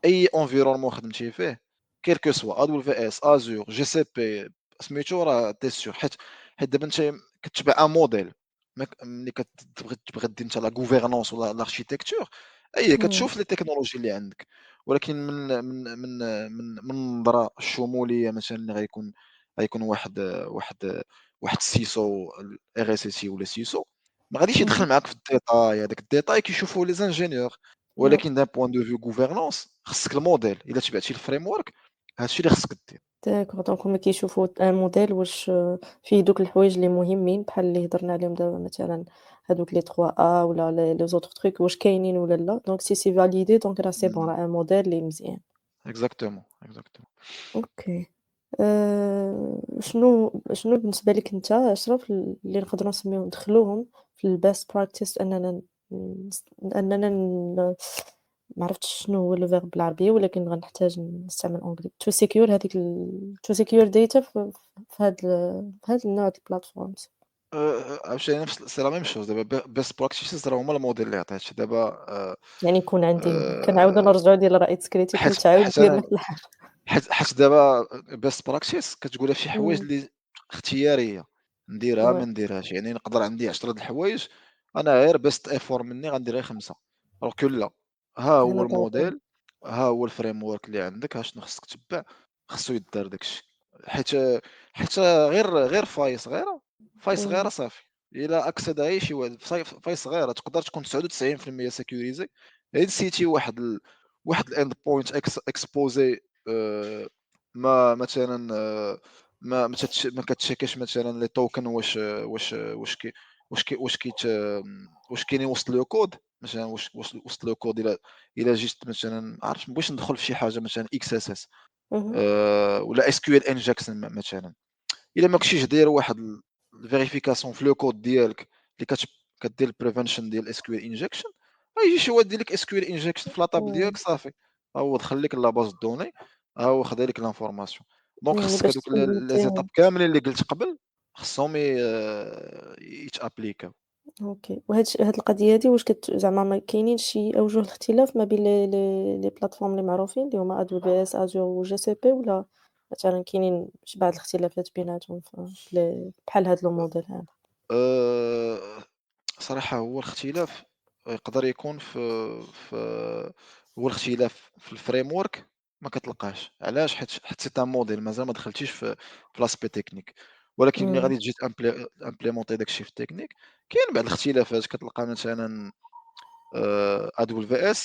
أي environnement خدمتي فيه quel que soit AWS، Azure، GCP سميتو راه tu es sûr حيت دابا أنت كتبع ان موديل ملي تبغي دير أنت لا gouvernance ولا l'architecture إمم. كتشوف لي تكنولوجي اللي عندك، ولكن من النظرة الشمولية مثلًا اللي غيكون واحد السيسو الRSSI ولا سيسو ما غاديش إمم. يدخل معاك في الديتاي، هذاك الديتاي كيشوفوه les ingénieurs. يب. ولكن d'un point de vue gouvernance خصك الموديل، إلا تبعتي الframework هاد الشي اللي خصك دير. داكوغ دونك هُما كيشوفوا ان موديل واش فيه دوك الحوايج اللي مهمين بحال اللي هضرنا عليهم دابا مثلًا هادوك les 3A ولا les autres trucs واش كاينين ولا لا، دونك سي validé دونك راه سي بون إمم، راه ان موديل اللي مزيان. exactement، exactement. أوكي. شنو بالنسبة ليك أنت أشرف اللي نقدروا ندخلوهم في الbest practice أننا أننا ما عرفتش شنو هو الverb بالعربية ولكن غنحتاج نستعمل أونجلي to secure هذيك to secure data في هاد النوع د الplatforms. عاوتاني نفس سي لا ميم شوز دابا best practices راه هُما الموديل اللي عطيتش دابا يعني يكون عندي كنعاودو آآ نرجعوا ديال الرأي critical تعاود حيت دير أنا نفس الحاجة. حيت دابا best practice كتقولها في شي حوايج إمم، اللي اختيارية، نديرها ouais، ما نديرهاش، يعني نقدر عندي 10 د الحوايج أنا غير best effort مني غندير غير 5 alors que لا، ها هو أنا ضروري. الموديل، ها هو الframework اللي عندك، ها شنو خصك تبّع، خصو يدار داك الشي، حيت غير فاي صغيرة، فاي صغيرة إمم، صافي، إلا أكسدها غير شي واحد فاي صغيرة تقدر تكون 99% sécurisé غير نسيتي واحد الend point exposé ما مثلًا ما كتشيكيش مثلًا لي token واش كيت واش كاينين وسط le code مثلًا واش وسط le code إلا جيت مثلًا ما عرفتش ما بغيتش ندخل في شي حاجة مثلًا XSS اهم، ولا SQL injection مثلًا. إلا ما كنتيش داير واحد الverification في le code ديالك اللي كدير الprevention ديال SQL injection، غيجي شي واحد يدير لك SQL injection في لاتابل ديالك إمم، صافي، ها هو دخل لك لاباز دوني، ها هو خدا لك l'information. دونك يعني خاصك باش هادوك لي زيتاب تفهمتي. كاملين اللي قلت قبل خصهم يتابليكاو. أوكي، هاد القضية هادي واش زعما ما كاينينش شي أوجه الاختلاف ما بين لي بلاتفورم اللي معروفين اللي هُما AWS Azure وGCP ولا مثلًا كاينين شي بعض الاختلافات بيناتهم في بحال هاد الموديل هذا؟ آآ صراحة هو الاختلاف يقدر يكون في هو الاختلاف في الframework ما كتلقاهش، علاش؟ حيت سي ان modèle مازال ما دخلتيش في l'aspect technique، ولكن ملي إمم، غادي تجي implémenter داك الشي في التكنيك، كاين بعض الاختلافات كتلقى مثلًا AWS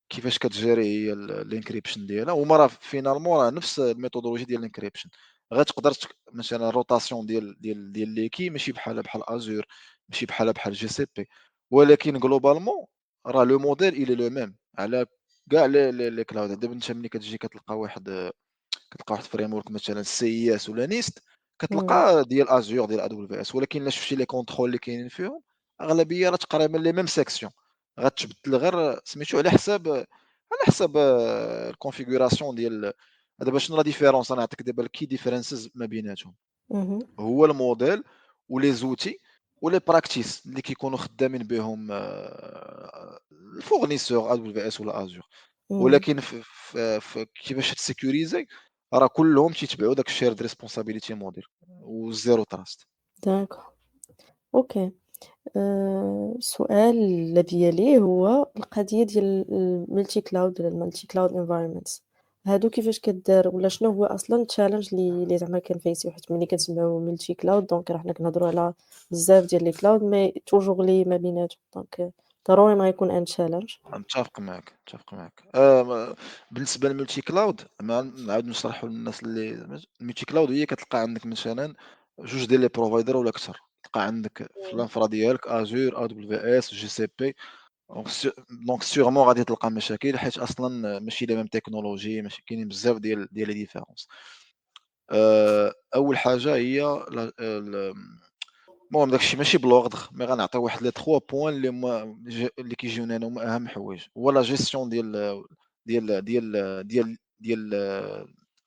كيفاش كتجيري هي الencryption ديالها، هُما راه finalement راه نفس الميثودولوجي ديال الencryption، غتقدر مثلًا الروتاسيون ديال les keys ماشي بحال Azure، ماشي بحال GCP، ولكن globalement راه le modèle il est le même على كاع les cloud. دابا أنت ملي كتجي كتلقى واحد framework مثلًا CIS ولا NIST إمم، كتلقى ديال Azure ديال AWS، ولكن إلا شفتي les contrôles اللي كاينين فيهم أغلبية راه تقريبا les mêmes sections، غتبدل غير سميتو على حساب الconfiguration ديال. دابا شنو la différence؟ أنا نعطيك دابا الkey differences ما بيناتهم، اهم، هو الموديل وles outils وles practices اللي كيكونوا خدامين بهم الfournisseur AWS ولا Azure. إمم، ولكن في كيفاش تسيكوريزي راه كلّهم تيتبعوا داك الshared responsibility model والzero trust. داكوغ، أوكي. السؤال الذي يليه هو القضية ديال الMulti Cloud ولا الMulti Cloud environments هادو كيفاش كدار ولا شنو هو أصلًا الchallenge اللي زعما كنفيسيو حيت ملي كنسمعو Multi Cloud دونك راه حنا كنهضرو على بزاف ديال les cloud mais toujours اللي ما بيناتهم دونك ضروري ما يكون un challenge. متّفق معاك. بالنسبة للMulti cloud ما نعاود نشرحو للناس اللي الMulti cloud هي كتلقى عندك مثلًا جوج ديال les provider ولا أكثر، تلقى عندك في إمم، الinfra ديالك Azure، AWS، GCP. دونك sûrement غادي تلقى مشاكل حيت أصلًا ماشي la même technology، ماشي كاينين بزاف ديال les différences. أول حاجة هي المهم داك الشيء ماشي بالوردغ، مي غنعطيو واحد les 3 بوان اللي كيجيونا هنا هما أهم حوايج، هو la gestion ديال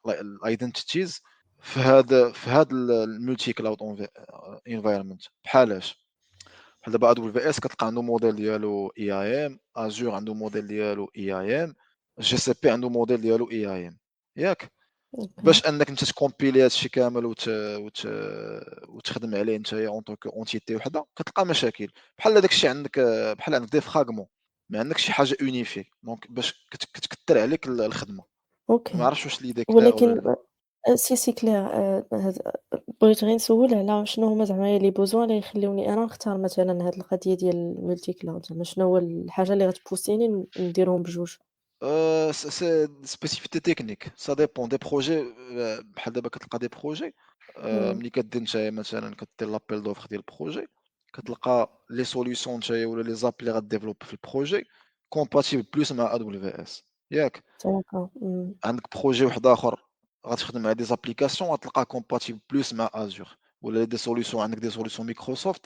الidentities في هاد الMulti cloud environment بحالاش؟ بحال دابا AWS كتلقى عنده موديل ديالو EIM، Azure عنده موديل ديالو EIM، GCP عنده موديل ديالو EIM، ياك؟ أوكي، باش أنك أنت تكومبيلي هادشي كامل وت وتخدم عليه نتايا en tant qu'entité وحدة، كتلقى مشاكل، بحال داك الشي عندك بحال عندك des fragments، ما عندكش شي حاجة unifiée، دونك باش كتكثّر عليك الخدمة. ما أوكي. عرفتش واش l'idée claire ولا ولكن لا؟ سي كلير بغيت غير نسول على شنو هما زعما لي besoins اللي يخليوني أنا نختار مثلًا هاد القضية ديال الMulti Cloud زعما شنو هو الحاجة اللي غتبوسيني نديرهم بجوج؟ سي spécificité technique ça dépend des projets بحال دابا كتلقى des projets إمم، ملي كدير نتايا مثلًا كدير l'appel d'offres ديال الprojet كتلقى les solutions نتايا ولا les applis اللي غاديفلوبي في الprojet compatible plus مع AWS ياك؟ d'accord، إمم، عندك projet واحد آخر غتخدم مع des applications غتلقاه compatible plus مع Azure ولا des solutions عندك des solutions Microsoft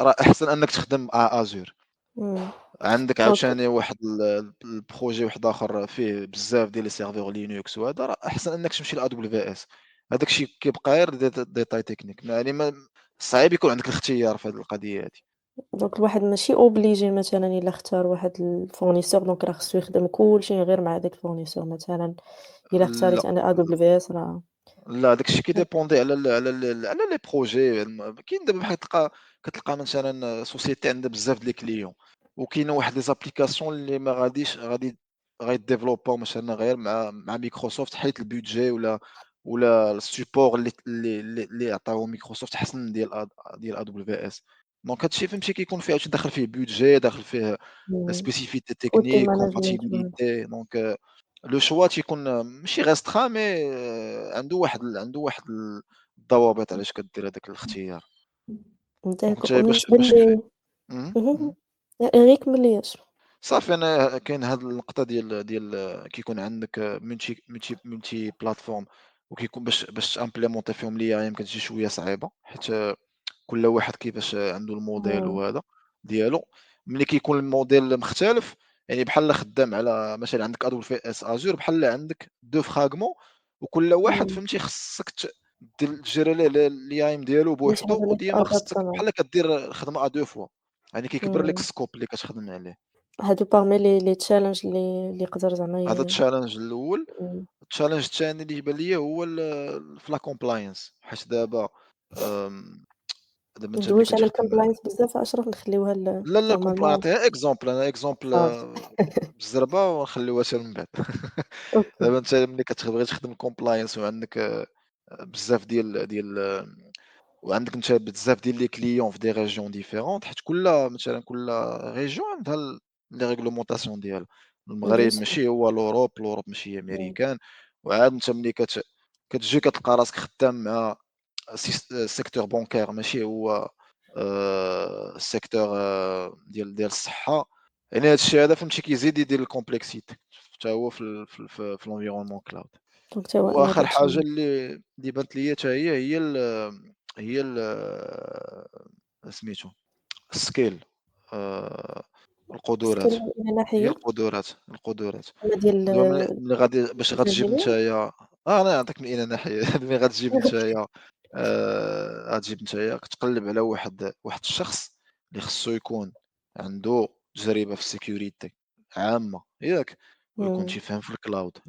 راه أحسن أنك تخدم مع Azure. إمم، عندك دونك عاوتاني واحد البروجي واحد آخر فيه بزاف ديال لي سيرفور لينكس وهذا راه أحسن أنك تمشي لAWS هذاك الشيء كيبقى غير ديتاي تكنيك يعني ما صعيب يكون عندك الاختيار في هذه القضية هذه. دونك الواحد ماشي obligé مثلًا إلا اختار واحد الfournisseur دونك راه خصو يخدم كلشي غير مع داك الfournisseur مثلًا، إلا اختاريت لا أنا AWS راه لا داك الشيء كيديبوندي على لي بروجي كاين دابا بحال كتلقى مثلًا سوسيتي عندها بزاف ديال لي كليون وكاينه واحد لي زابليكاسيون اللي ما غاديش غيديفلوباو مثلًا غير مع مايكروسوفت حيت البيدجي ولا السيبور اللي عطاوه مايكروسوفت حسن من ديال AWS دونك هاد الشيء فهمتي كيكون فيه عاوتاني داخل فيه بيدجي داخل فيه إمم، spécificité côté technique management وهذا، compatibilité دونك لو شوا تيكون ماشي restreint مي عنده واحد الضوابط علاش كدير هذاك الاختيار. دونك d'accord نتايا باش وبالنسبة اهم، اهم، اهم. غير كمّل لي اش. صافي أنا كاين هاد النقطة ديال كيكون عندك multi platform وكيكون باش تimpléمونطي فيهم l'IAM كتجي شوية صعيبة، حيت كل واحد كيفاش عنده الموديل إمم، وهذا ديالو. ملي كيكون الموديل مختلف يعني بحال خدام على مثلًا عندك AWS Azure بحال عندك 2 fragments وكل واحد إمم، فهمتي خصك تجيري ليه الIAM ديالو بوحدو يتحط عليه في وديما خصك appartement. بحال كدير خدمة à 2 fois يعني كيكبر لك إمم، الscope اللي كتخدم عليه. هادو parmi les challenge اللي يقدر زعما هذا الchallenge الأول. إمم، الchallenge الثاني اللي يبان ليا هو في la compliance حيت دابا أنت ملي ندويوش على كتخدم الcompliance بزاف أشرف نخليوها لا normalement نعطيها example صافي بالزربة ونخليوها حتى من بعد. أوكي، دابا أنت ملي كتبغي تخدم compliance وعندك بزاف وعندك أنت بزاف ديال les clients في des régions différentes حيت مثلًا كل région عندها les réglementations ديالها. bien المغرب sûr، ماشي هو l'Europe ماشي هي إمم، أمريكان. وعاد أنت ملي كتجي كتلقى راسك خدام مع secteur bancaire ماشي هو الsecteur ديال الصحة. يعني هاد الشيء هذا فهمتي كيزيد يدير الcomplexité حتى هو في الenvironnement cloud. دونك تا هو وآخر another حاجة challenge. اللي بانت ليا حتى هي سميتو الskill القدرات. الskill من أي هي ناحية؟ القدرات. زعما ديال دابا ملي غادي باش غتجيب الإنجينير؟ نتايا أنا نعطيك من أين ناحية ملي غتجيب نتايا غتجيب نتايا كتقلّب على واحد الشخص اللي خصو يكون عنده تجربة في الsecurity عامة ياك؟ ويكون إمم، تيفهم في الcloud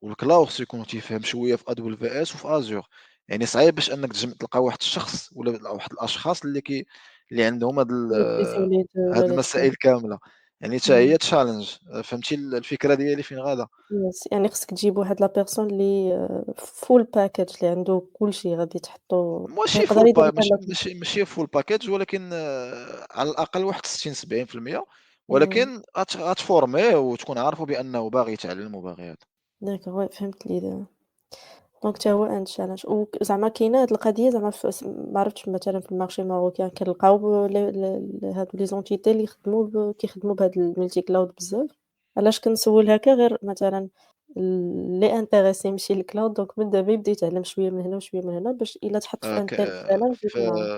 والcloud خصو يكون تيفهم شوية في AWS وفي Azure. يعني صعيب باش أنك تلقى واحد الشخص ولا واحد الأشخاص اللي عندهم يميزيو لي دو ولا هاد لي 3. المسائل كاملة. يعني حتى إمم. هي challenge فهمتي الفكرة ديالي فين غادا؟ يس يعني خصك تجيب واحد لا بيرسون اللي full package اللي عنده كلشي غادي تحطّو ماشي غيقدر full يدير با بحال لك. ماشي full package ولكن على الأقل واحد 60 70% إمم، ولكن غتفورميه وتكون عارفه بأنه باغي يتعلم وباغي هذا. داكوغ وي فهمت الإيدا. دونك حتى هو un challenge زعما كاينة هاد القضية زعما ما عرفتش مثلًا في المارشي الماروكان كنلقاو هادو لي زونتيتي اللي كيخدموا بهاد الMulti Cloud بزاف، علاش كنسول هاكا غير مثلًا اللي انتيريسي يمشي للcloud دونك من دابا يبدا يتعلم شوية من هنا وشوية من هنا باش إلا تحط في un ك tel challenge يكون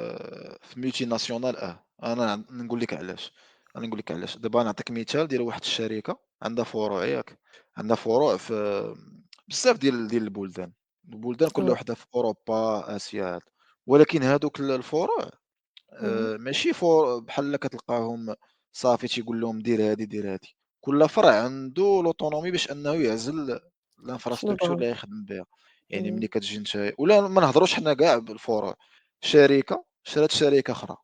في multi national أنا نقول لك علاش. أنا نقول لك علاش. دابا نعطيك مثال ديال واحد الشركة عندها فروع ياك؟ عندها فروع في بزاف ديال البلدان كل إمم، وحدة في أوروبا، آسيا، ولكن هادوك الفروع اهم، ماشي بحال كتلقاهم صافي تيقول لهم دير هادي، دير هادي. كل فرع عنده l'autonomie باش أنه يعزل شنو l'infrastructure بغا، اللي غيخدم بها. يعني إمم، ملي كتجي نتايا ولا ما نهضروش حنا كاع بالفروع، شركة شرات شركة أخرى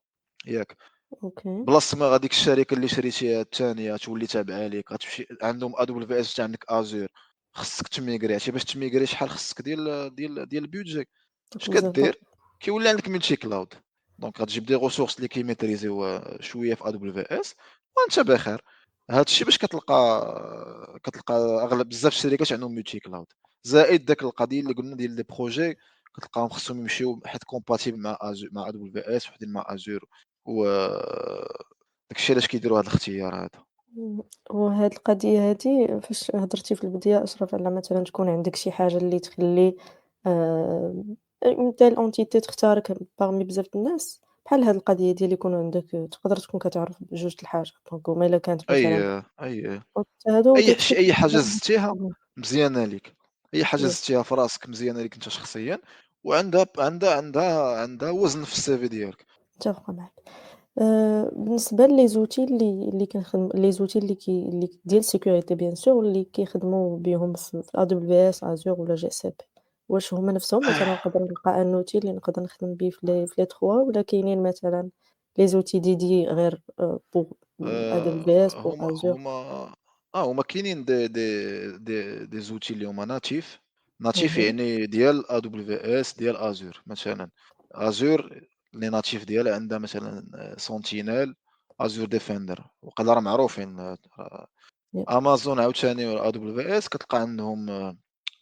ياك؟ أوكي، بلاصة ما غاديك الشركة اللي شريتيها الثانية تولي تابعة ليك غتمشي عندهم AWS أنت عندك Azure خصك تميغريتي باش تميغري شحال خصك ديال البيدجي. دونك اش بزاف كدير؟ كيولي عندك multi cloud دونك غتجيب دي ressources اللي كيميتريزيو شوية في AWS وأنت بخير. هذا الشيء باش كتلقى أغلب بزاف الشركات عندهم multi cloud، زائد داك القضية اللي قلنا ديال لي بروجي كتلقاهم خصهم يمشيو حيت compatible مع AWS وحدين مع Azure و داك الشيء علاش كيديروا هذا الاختيار هذا. وهاد القضية هادي فاش هضرتي في البداية أشرف على مثلًا تكون عندك شي حاجة اللي تخلّي آآ مثال أونتيتي تختارك parmi بزاف د الناس، بحال هاد القضية ديال يكون عندك تقدر تكون كتعرف بجوج د الحاجات، دونك هما إلا كانت مثلًا أي هادو داك الشيء أي حاجة كيخليها زدتيها مزيانة ليك، أي حاجة يس زدتيها في راسك مزيانة ليك أنت شخصيًا، عندها وزن في الCV ديالك. متفقة معاك. بالنسبة لي زوتي اللي كنخدم لي زوتي اللي ديال الsécurité bien sûr واللي كيخدموا بيهم في AWS Azure ولا GCP واش هما نفسهم مثلًا نقدر نلقى un outil اللي نقدر نخدم به في les 3 ولا كاينين مثلًا les outils dédiés غير pour AWS pour هُما Azure؟ هُما هُما كاينين دي زوتي اللي هُما natif اهم، يعني ديال AWS ديال Azure مثلًا. Azure لي natif ديالها عندها مثلًا Sentinel، Azure Defender وقيلا راه معروفين. ياك، أمازون عاوتاني وAWS كتلقى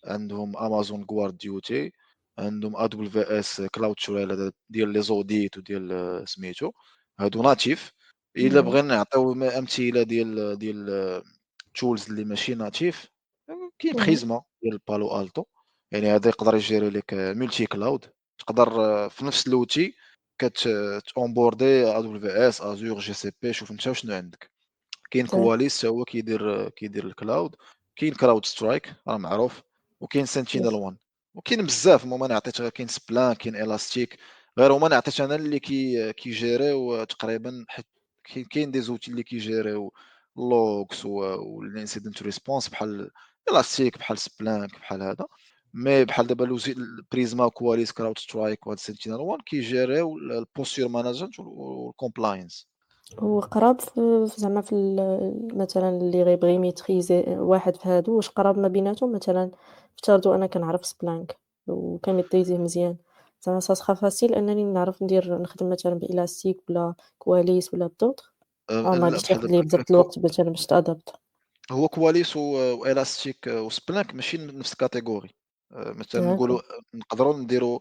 عندهم Amazon Guard Duty، عندهم AWS Cloud Trail هذا ديال لي زوديت وديال سميتو، هادو ناتيف. إلا اهم، بغينا نعطيو أمثلة ديال tools اللي ماشي ناتيف، كاين اهم، Prisma ديال Palo Alto، يعني هذا يقدر يجيري لك multi cloud. تقدر في نفس الoutil تonboarder AWS Azure GCP، شوف نتا وشنو عندك. كاين داك كواليس حتى هو كيدير الكلاود، كاين كلاود سترايك راه معروف، وكاين سنتينل يس، 1، وكاين بزاف. المهم انا عطيت غير كاين سبلان، كاين الاستيك، غير هما انا عطيت انا اللي كيجيريو تقريبا، حيت كاين دي زوتي اللي كيجيريو اللوغز والانسيدنت ريسبونس بحال الاستيك بحال سبلانك بحال هذا. مي بحال دابا بريزما كواليس كلاود سترايك وهاد سنتينل 1 كيجيريو البوستير مانجمنت والكومبلاينس. وقراب في زعما في مثلًا اللي غيبغي يميتريزي واحد في هادو واش قراب ما بيناتهم مثلًا افترضوا أنا كنعرف Splunk وكنميتريزيه مزيان، زعما ça sera facile أنني نعرف نخدم مثلًا بElastic ولا Qualys ولا بدوطخ؟ ما لا غاديش بحال ياخد ليا بزاف دابا د الوقت مثلًا باش تأدابت. هو كواليس وإلاستيك وسبلانك ماشي من نفس الكاتيجوري. مثلًا نقولوا داكور، نقدروا نديروا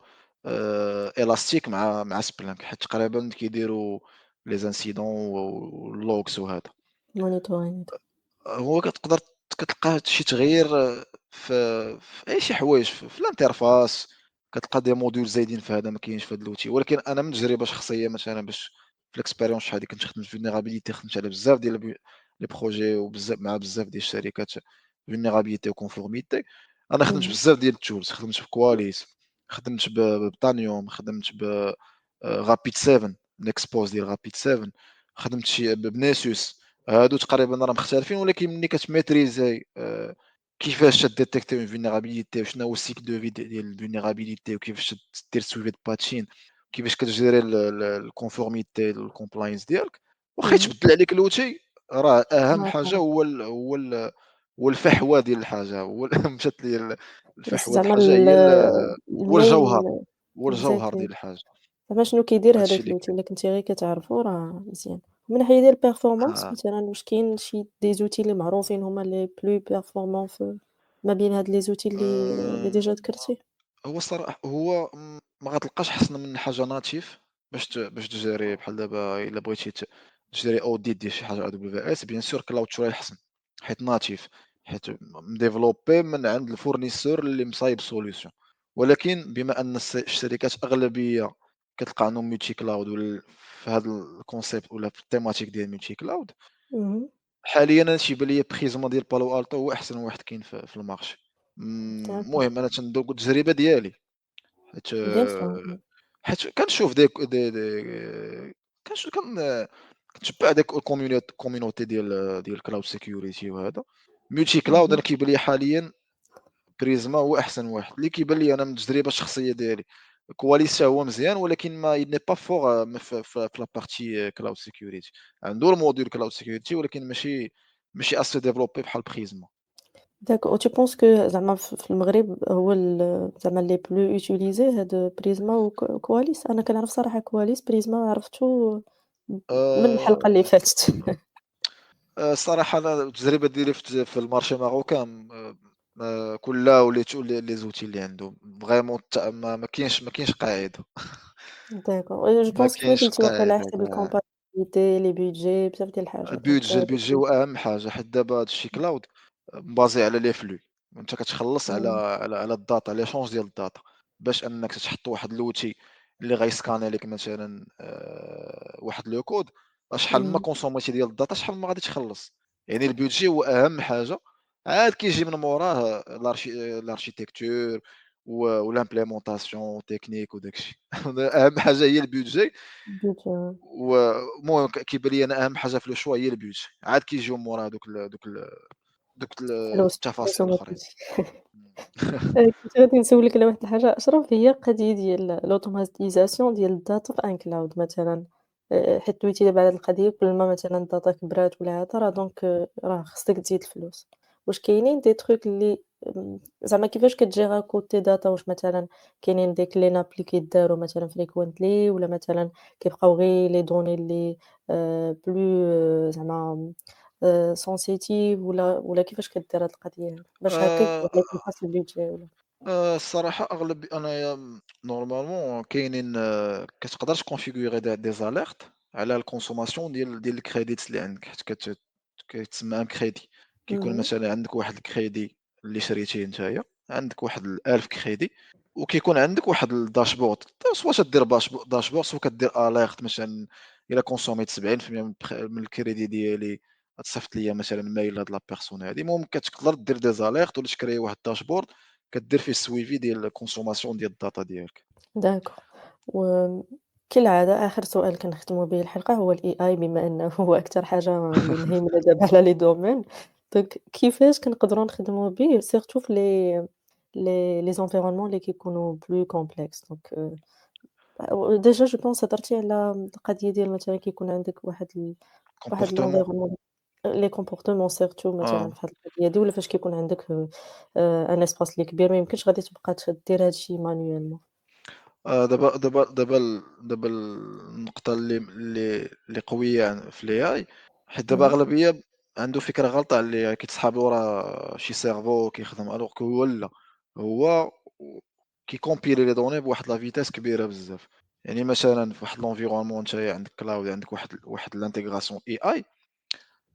إلاستيك مع سبلانك، حيت تقريبا كيديروا لي زانسيدون واللوغز وهذا. monitoring. هو كتلقى شي تغيير في أي شي حوايج في الانترفاس. كتلقى دي موديول زايدين في هذا ما كاينش في هذا الoutil. ولكن أنا من تجربة شخصية مثلًا باش في الexpérience شحال هادي كنت خدمت في vulnérabilité، خدمت على بزاف ديال لي بروجي مع بزاف ديال الشركات vulnérabilité وconformité. أنا خدمت اهم، بزاف ديال الtools، خدمت بكواليس، خدمت بتانيوم، خدمت rapid7 نيكسبوز ديال rapid7، خدمت شي بنيسوس. هادو تقريبا راهم مختلفين، ولكن ملي كتميتريزي كيفاش تديتيكتي اون فولنيرابيليتي وشنو هو السيكل دو في ديال الفولنيرابيليتي وكيفاش دير سويفي دو باتشين، كيفاش كتجيري الكونفورميتي الكومبلاينس ديالك، واخا اهم، يتبدل عليك لوتي، راه اهم حاجه معاك هو الفحوى ديال الحاجه، مشات لي يس الفحوى ديال زعما الحاجه هي هو الجوهر، الmain هو الجوهر exactly. ديال الحاجه. زعما شنو كيدير هادشي هذاك اللي الoutil كاين. إلا كنتِ غير كتعرفو راه مزيان. ومن ناحية ديال الperformance آه. مثلًا واش كاين شي des outils اللي معروفين هُما les plus performants ما بين هاد les outils اللي آآ ديجا ذكرتي؟ هو الصراحة هو ما غاتلقاش أحسن من حاجة ناتيف باش تجيري بحال دابا إلا بغيتي تجيري audit ديال شي حاجة AWS bien sûr cloud شوية أحسن، حيت ناتيف، حيت مديفلوبي من عند الfournisseur اللي مصايب solution. ولكن بما أن الشركات أغلبية كتلقى عندهم multi cloud في هذا الconcept ولا في التيماتيك ديال multi cloud، اهم، حاليًا أنا تيبان ليا Prisma ديال Palo Alto هو أحسن واحد كاين في المارشي. d'accord المهم أنا تندوق التجربة ديالي، حيت bien sûr oui. حيت كنشوف كنش كن كنتبع ديك الكوميونيتي ديال كلاود سيكيورتي وهذا. ملتي كلاود اهم. انا كيبان لي حاليا بريزما هو احسن واحد اللي كيبان لي انا من التجربه الشخصيه ديالي. كواليسا هو مزيان، ولكن ما ني با فور في لابارتي كلاود سيكيورتي. عنده الموديل كلاود سيكيورتي ولكن ماشي اسو ديفلوبي بحال بريزما. d'accord و tu penses que زعما في المغرب هو زعما les plus utilisés هاد Prisma Qualys؟ أنا كنعرف صراحة Qualys، Prisma عرفتو من الحلقة اللي آه، فاتت. الصراحة أنا التجربة ديالي في المارشي ماروكان كلها وليت لي زوتي اللي عندهم فريمون ما كاينش قاعدة. داكور جو ما بونس كيما كاينش قلتي واقيلا على قاعدة حساب كاع. الcompatibilité لي بيدجي بزاف ديال الحاجات دونك البيدجي هو أهم حاجة، حيت دابا هادشي كلاود مبازي على لي فلو، وأنت كتخلّص على إمم، الداتا ليشونج ديال الداتا، باش أنك تحط واحد l'outil اللي غيسكاني لك مثلًا واحد لو كود، شحال ما إمم، كونسوميتي ديال الداتا شحال ما غادي تخلّص، يعني البيدجي هو أهم حاجة، عاد كيجي من موراه l'architecture و l'implémentation technique وداك الشيء. أهم حاجة هي البيدجي. بيدجي والمهم كيبان لي أنا أهم حاجة في الchoix هي البيدجي، عاد كيجيو من موراه فلوس التفاصيل هما الأخرين. كلشي. إمم. كنت غادي نسولك على واحد الحاجة أشرف، هي القضية ديال الautomatisation ديال الداتا في ان cloud مثلًا، حيت دويتي دابا على هاد القضية كل ما مثلًا الداتا كبرات ولا هذا راه دونك راه خصك تزيد الفلوس. واش كاينين دي trucs اللي زعما كيفاش كتجيرا côté data، واش مثلًا كاينين دي clean up اللي كيداروا مثلًا frequently ولا مثلًا كيبقاو غير les données اللي plus زعما sensitive ولا كيفاش كدير هاد القضية هادي باش هكا آآ يكون لك الخاص البيدجي ولا؟ الصراحة أغلب أنايا نورمالمون كاينين كتقدر تconfigurer des alertes على الconsommation ديال الcredits اللي عندك، حيت كيتسمى un crédit. كيكون اهم، مثلًا عندك واحد الcrédit اللي شريتيه نتايا، عندك واحد 1000 crédit وكيكون عندك واحد الdashboard، سوا تدير dashboard سوا كدير alert مثلًا إلا كونسوميت 70% من الcrédit ديالي تصيفط ليا مثلًا mail لهاد لا بيرسون هادي. المهم كتقدر دير des alertes ولا تكريي واحد الdashboard كدير فيه السويفي ديال الكونسوماسيون ديال الداتا ديالك. داكوغ. كالعادة آخر سؤال كنختموا به الحلقة هو الAI بما أنه هو أكتر حاجة اللي مهيمنة دابا على les domaines، دونك كيفاش كنقدروا نخدموا به surtout في les environnements اللي كيكونوا plus complexes دونك déjà je pense هضرتي على القضية ديال مثلًا كيكون عندك واحد كومبورتمون. l'environnement les comportements surtout مثلًا آه. في هاد القضية هادي، ولا فاش كيكون عندك un espace اللي كبير ما يمكنش غادي تبقى دير هاد الشي manuellement. دابا النقطة اللي قوية في الAI، حيت دابا اهم، أغلبية عنده فكرة غلطة على الAI، كيتسحاب ورا شي سيرفو كيخدم ألوغ كو هو لا، هو كيكومبيلي لي دوني بواحد لا فيتاس كبيرة بزاف. يعني مثلًا في واحد l'environnement نتايا عندك cloud، عندك واحد l'intégration AI،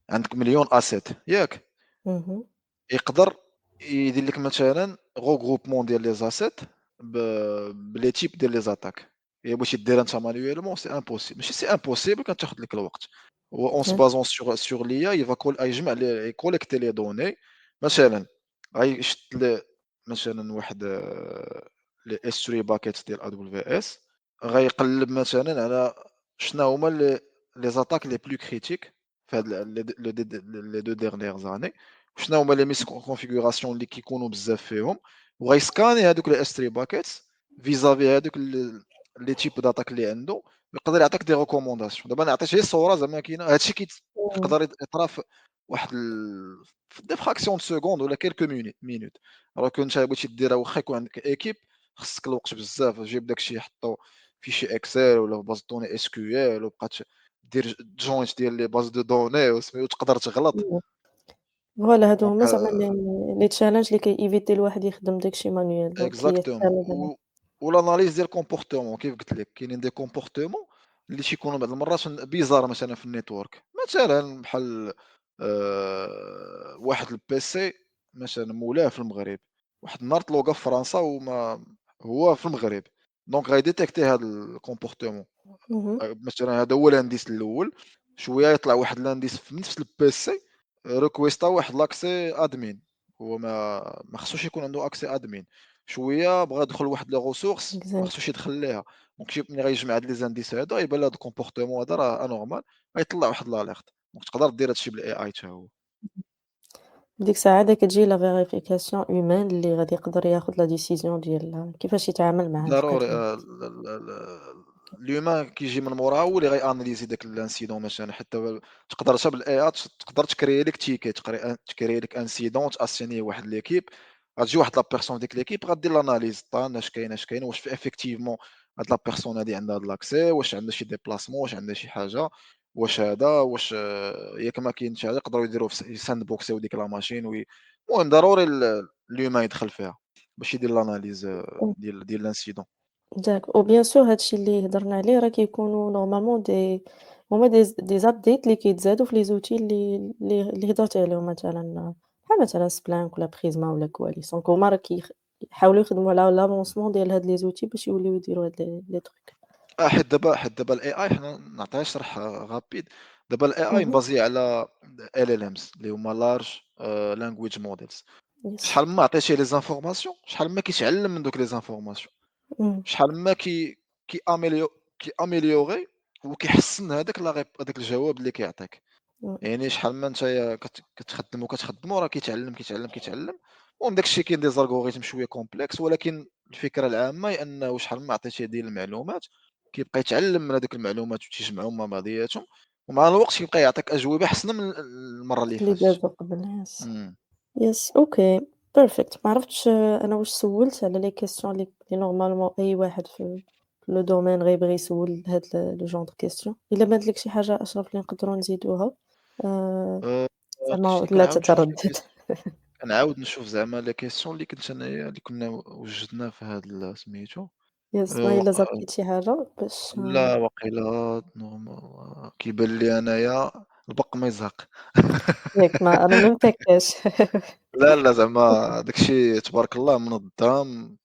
عندك مليون asset ياك؟ اهم، يقدر يدير لك مثلًا regroupement ديال لي زاسيت بلي تيب ديال لي زاتاك. إلا بغيتي ديرها أنت manuellement سي impossible، ماشي سي impossible، كتاخد لك الوقت. هو en se فهمت، basant sur l'IA il va غيجمع يcollecter les données. مثلًا غيشد مثلًا واحد les S3 buckets ديال AWS، غيقلب مثلًا على شناهما les attaques les plus critiques في هاد les 2 dernières années، وشنو هما لي كونفيغوراسيون اللي كيكونوا بزاف فيهم، وغيسكاني هادوك لي اس 3 باكيتس فيزافي هادوك لي تيب داتاك اللي عنده، ويقدر يعطيك دي ريكومونداسيون. دابا انا عطيت غير صوره زعما كاينه هادشي إمم، يقدر يطرا في واحد في دي فراكسيون دو سكوند ولا كيلكو مينوت. راه كون نتا بغيتي ديرها واخا يكون عندك ايكيب خصك الوقت بزاف، جيب داكشي حطو في شي اكسل ولا في باز دوني اس كيو ال، وبقات دير جوينت ديال لي باز دو دوني وسميتو تقدر تغلط. إمم. فوالا هادو دونك هُما زعما les challenges اللي كييفيتي الواحد يخدم داك الشي manuel دونك اكزاكتومون. كيعتمد على والاناليز ديال الكومبورتمون كيف قلت لك كاينين دي كومبورتمون اللي تيكونوا بعض المرات بيزار مثلا في النيتورك، مثلا بحال واحد البيسي مثلا مولاه في المغرب، واحد النهار طلوقه في فرنسا وما هو في المغرب، دونك غيديتيكتي هذا الكومبورتمون. اهم، مثلًا هذا هو الانديس الأول، شوية يطلع واحد الانديس في نفس البيسي ريكويستا واحد لاكسي أدمين، هو ما خصوش يكون عنده أكسي أدمين، شوية بغا يدخل لواحد لي ريسورس ما exact. خصوش يدخل ليها. دونك ملي غيجمع هاد لي زانديس هادا يبان له هاد الكومبورتمون هادا راه أنورمال، غيطلع واحد l'alerte. دونك تقدر دير هاد الشي بالAI حتى هو. ديك الساعة عاد كتجي la vérification humaine اللي غادي يقدر ياخد la décision ديال كيفاش يتعامل مع هاد ضروري القضية. الhumain كيجي من موراه هو اللي غياناليزي داك الانسيدون مثلًا، حتى تقدر حتى بالAI تقدر تكريي لك تيكي، تكريي لك انسيدون تاسينيه واحد ليكيب، غتجي واحد لا بيرسون ديك ليكيب غدير لاناليز طان اش كاين واش effectivement هاد لا بيرسون هادي عندها هاد لاكسي، واش عندها شي ديبلاسمون، واش عندها شي حاجة. واش ياك ما كاينش هذا يقدروا يديروه ساند بوكسيو ديك لا ماشين المهم ضروري الhumain يدخل فيها باش يدير لاناليز ديال الانسيدون. داك وبيان سور هادشي اللي هضرنا عليه راه كيكونوا نورمالمون هُما دي update اللي كيتزادوا في les outils اللي هضرت عليهم مثلًا بحال مثلًا Splunk ولا Prisma ولا Qualys دونك هُما راه يحاولوا يخدموا على l'avancement ديال هاد les outils باش يوليو يديروا هاد les trucs. حيت دابا الAI حنا نعطيها شرح غابيد. دابا الAI اهم. مبازي على LLMs اللي هما large language models. يس. شحال ما عطيتيه لي زانفورماسيون، شحال ما كيتعلم من دوك لي زانفورماسيون، إمم. شحال ما كي أميليو كيأميليوري وكيحسّن هذاك الجواب اللي كيعطيك. إمم. يعني شحال ما نتايا كتخدم وكتخدم وراه كيتعلم، كيتعلم، كيتعلم. المهم داك الشيء كاين دي زالغوريثم شوية complex، ولكن الفكرة العامة هي أنه شحال ما عطيتيه ديال المعلومات كيبقى يتعلم من هادوك المعلومات وتيجمعهم مع بعضياتهم، ومع الوقت كيبقى يعطيك أجوبة أحسن من المرّة اللي اللي فاتت. دازوا قبل يس. إمم. يس أوكي perfect ما عرفتش أنا واش سولت على les questions اللي نورمالمون أي واحد في le domaine غيبغي يسول هاد le genre de questions إلا بانت لك شي حاجة أشرف اللي نقدروا نزيدوها آآ آآ زعما شتي لا كنعاود نشوف تتردد. كنعاود نشوف زعما لي كيسيون اللي كنت انايا اللي كنا وجدنا في هاد سميتو. يس ما آآ إلا زبطت شي حاجة باش لا واقيلا كيبان لي أنايا البق ما يزهق. ياك ما أنا ما متاكاش. لا زعما داك الشيء تبارك الله منظم.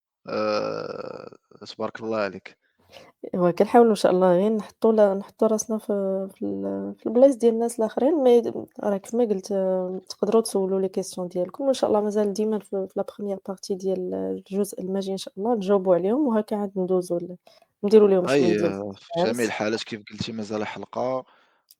تبارك الله عليك. إيوا كنحاولوا إن شاء الله غير نحطّوا راسنا في البلايص ديال الناس الآخرين راه كيف ما قلت تقدروا تسولوا les questions ديالكم وإن شاء الله مازال ديما في la première partie ديال الجزء الماجي إن شاء الله نجاوبوا عليهم وهكا عاد ندوزوا نديروا ليهم شوية أي ديال في جميع الsuspense. الحالات كيف قلتِ مازال حلقة.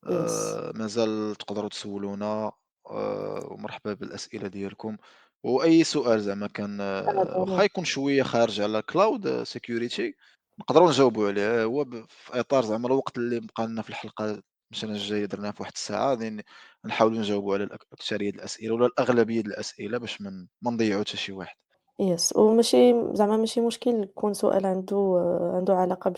يس مازال تقدروا تسولونا. ومرحبا بالأسئلة ديالكم، وأي سؤال زعما كان أنا واخا ضروري. يكون شوية خارج على cloud security نقدروا نجاوبوا عليه. هو في إطار زعما الوقت اللي بقى لنا في الحلقة مثلًا الجاية درناها في واحد الساعة، غادي نحاولوا نجاوبوا على أكثرية الأسئلة ولا الأغلبية د الأسئلة باش ما نضيعوا حتى شي واحد. يس وماشي زعما ماشي مشكل يكون سؤال عنده علاقة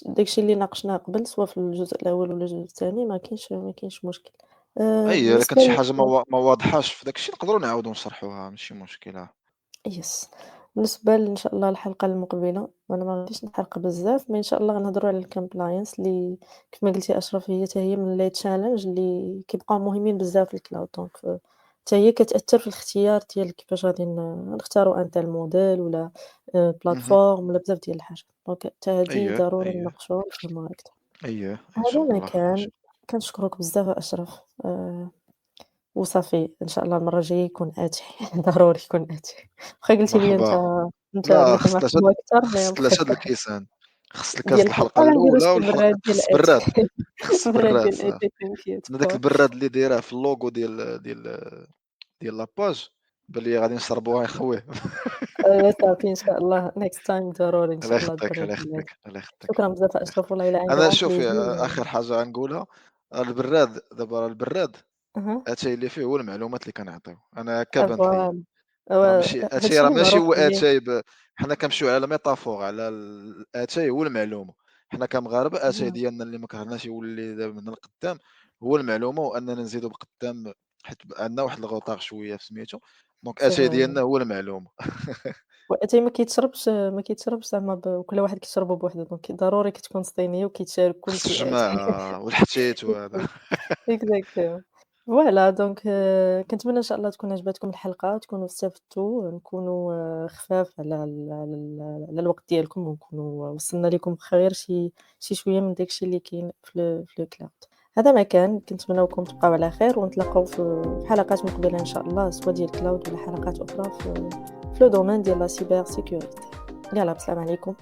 داك الشي اللي ناقشناه قبل سوا في الجزء الأول ولا الجزء الثاني ما كاينش مشكل. أي إلا كانت بالنسبة شي حاجة ما واضحاش في داك الشيء نقدروا نعاودوا نشرحوها ماشي مشكلة. يس بالنسبة إن شاء الله الحلقة المقبلة وأنا ما غاديش نحرق بزاف إن شاء الله غنهضروا على الcompliance اللي كيف ما قلتي أشرف هي حتى هي من les challenge اللي كيبقاو مهمين بزاف في الcloud دونك حتى هي كتأثر في الاختيار ديال كيفاش غادي نختاروا un tel modèle ولا اهم. plateforme ولا بزاف ديال الحاجات دونك حتى هادي أييه، ضروري أييه، نناقشوها ونفهموها أكثر. أييه، إن هذا شاء ما الله، إن كان شاء الله. كنشكرك بزاف أشرف وصافي إن شاء الله المرة الجاية يكون آتي ضروري يكون آتي، واخا قلتِ لي أنت مرحبا. أنت لا بغيتي خص ثلاثة نرحبوا أكثر مي خص ثلاثة د الكيسان. خص ديال الكاس الحلقة الحلقة غنديروا الأولى شي براد ديال خص آتي براد. خص براد براد ديال صافي. آتي t'inquiète أنا داك pas البراد اللي دايره في اللوغو ديال لاباج بان ليا غادي نشربوها يا خويا. صافي إن شاء الله next time ضروري إن الله شاء الله يخطيك، البراد الله ديال آتي. يخطيك، الله يخطيك، شكرًا بزاف الله أشرف يخطيك. والله إلا un أنا grand شوفي plaisir. آخر حاجة غنقولها. البراد دابا البراد أها أتاي اللي فيه هو المعلومات اللي كنعطيو. أنا هكا بانت ليا. فوالا راه ماشي هادشي اتاي راه اللي ماشي معروف هو به. اتاي حنا كنمشيو على ميتافور على اتاي هو المعلومة. حنا كمغاربة اتاي اهم. ديالنا اللي ما كرهناش يولي دابا من القدام هو المعلومة، وأننا نزيدو بقدام حيت عندنا واحد الغوطاغ شوية في سميتو. دونك سي اتاي فري ديالنا هو المعلومة. وأتاي ما كيتشربش زعما كل واحد كيشربو بوحدو دونك ضروري كتكون صينية وكيتشارك خص كلشي أتاي. الجماعة والحتيت وهذا. exactement فوالا دونك كنتمنى إن شاء الله تكون عجبتكم الحلقة، تكونوا استفدتوا، نكونوا خفاف على الوقت ديالكم، ونكونوا وصلنا لكم خير شي شوية من داك الشي اللي كاين في الcloud. هذا ما كان، كنتمناوكم تبقاو على خير ونتلاقاو في حلقات مقبلة إن شاء الله، سوا ديال الcloud ولا حلقات أخرى في le domaine ديال la cybersécurité. يلاه بالسلام عليكم.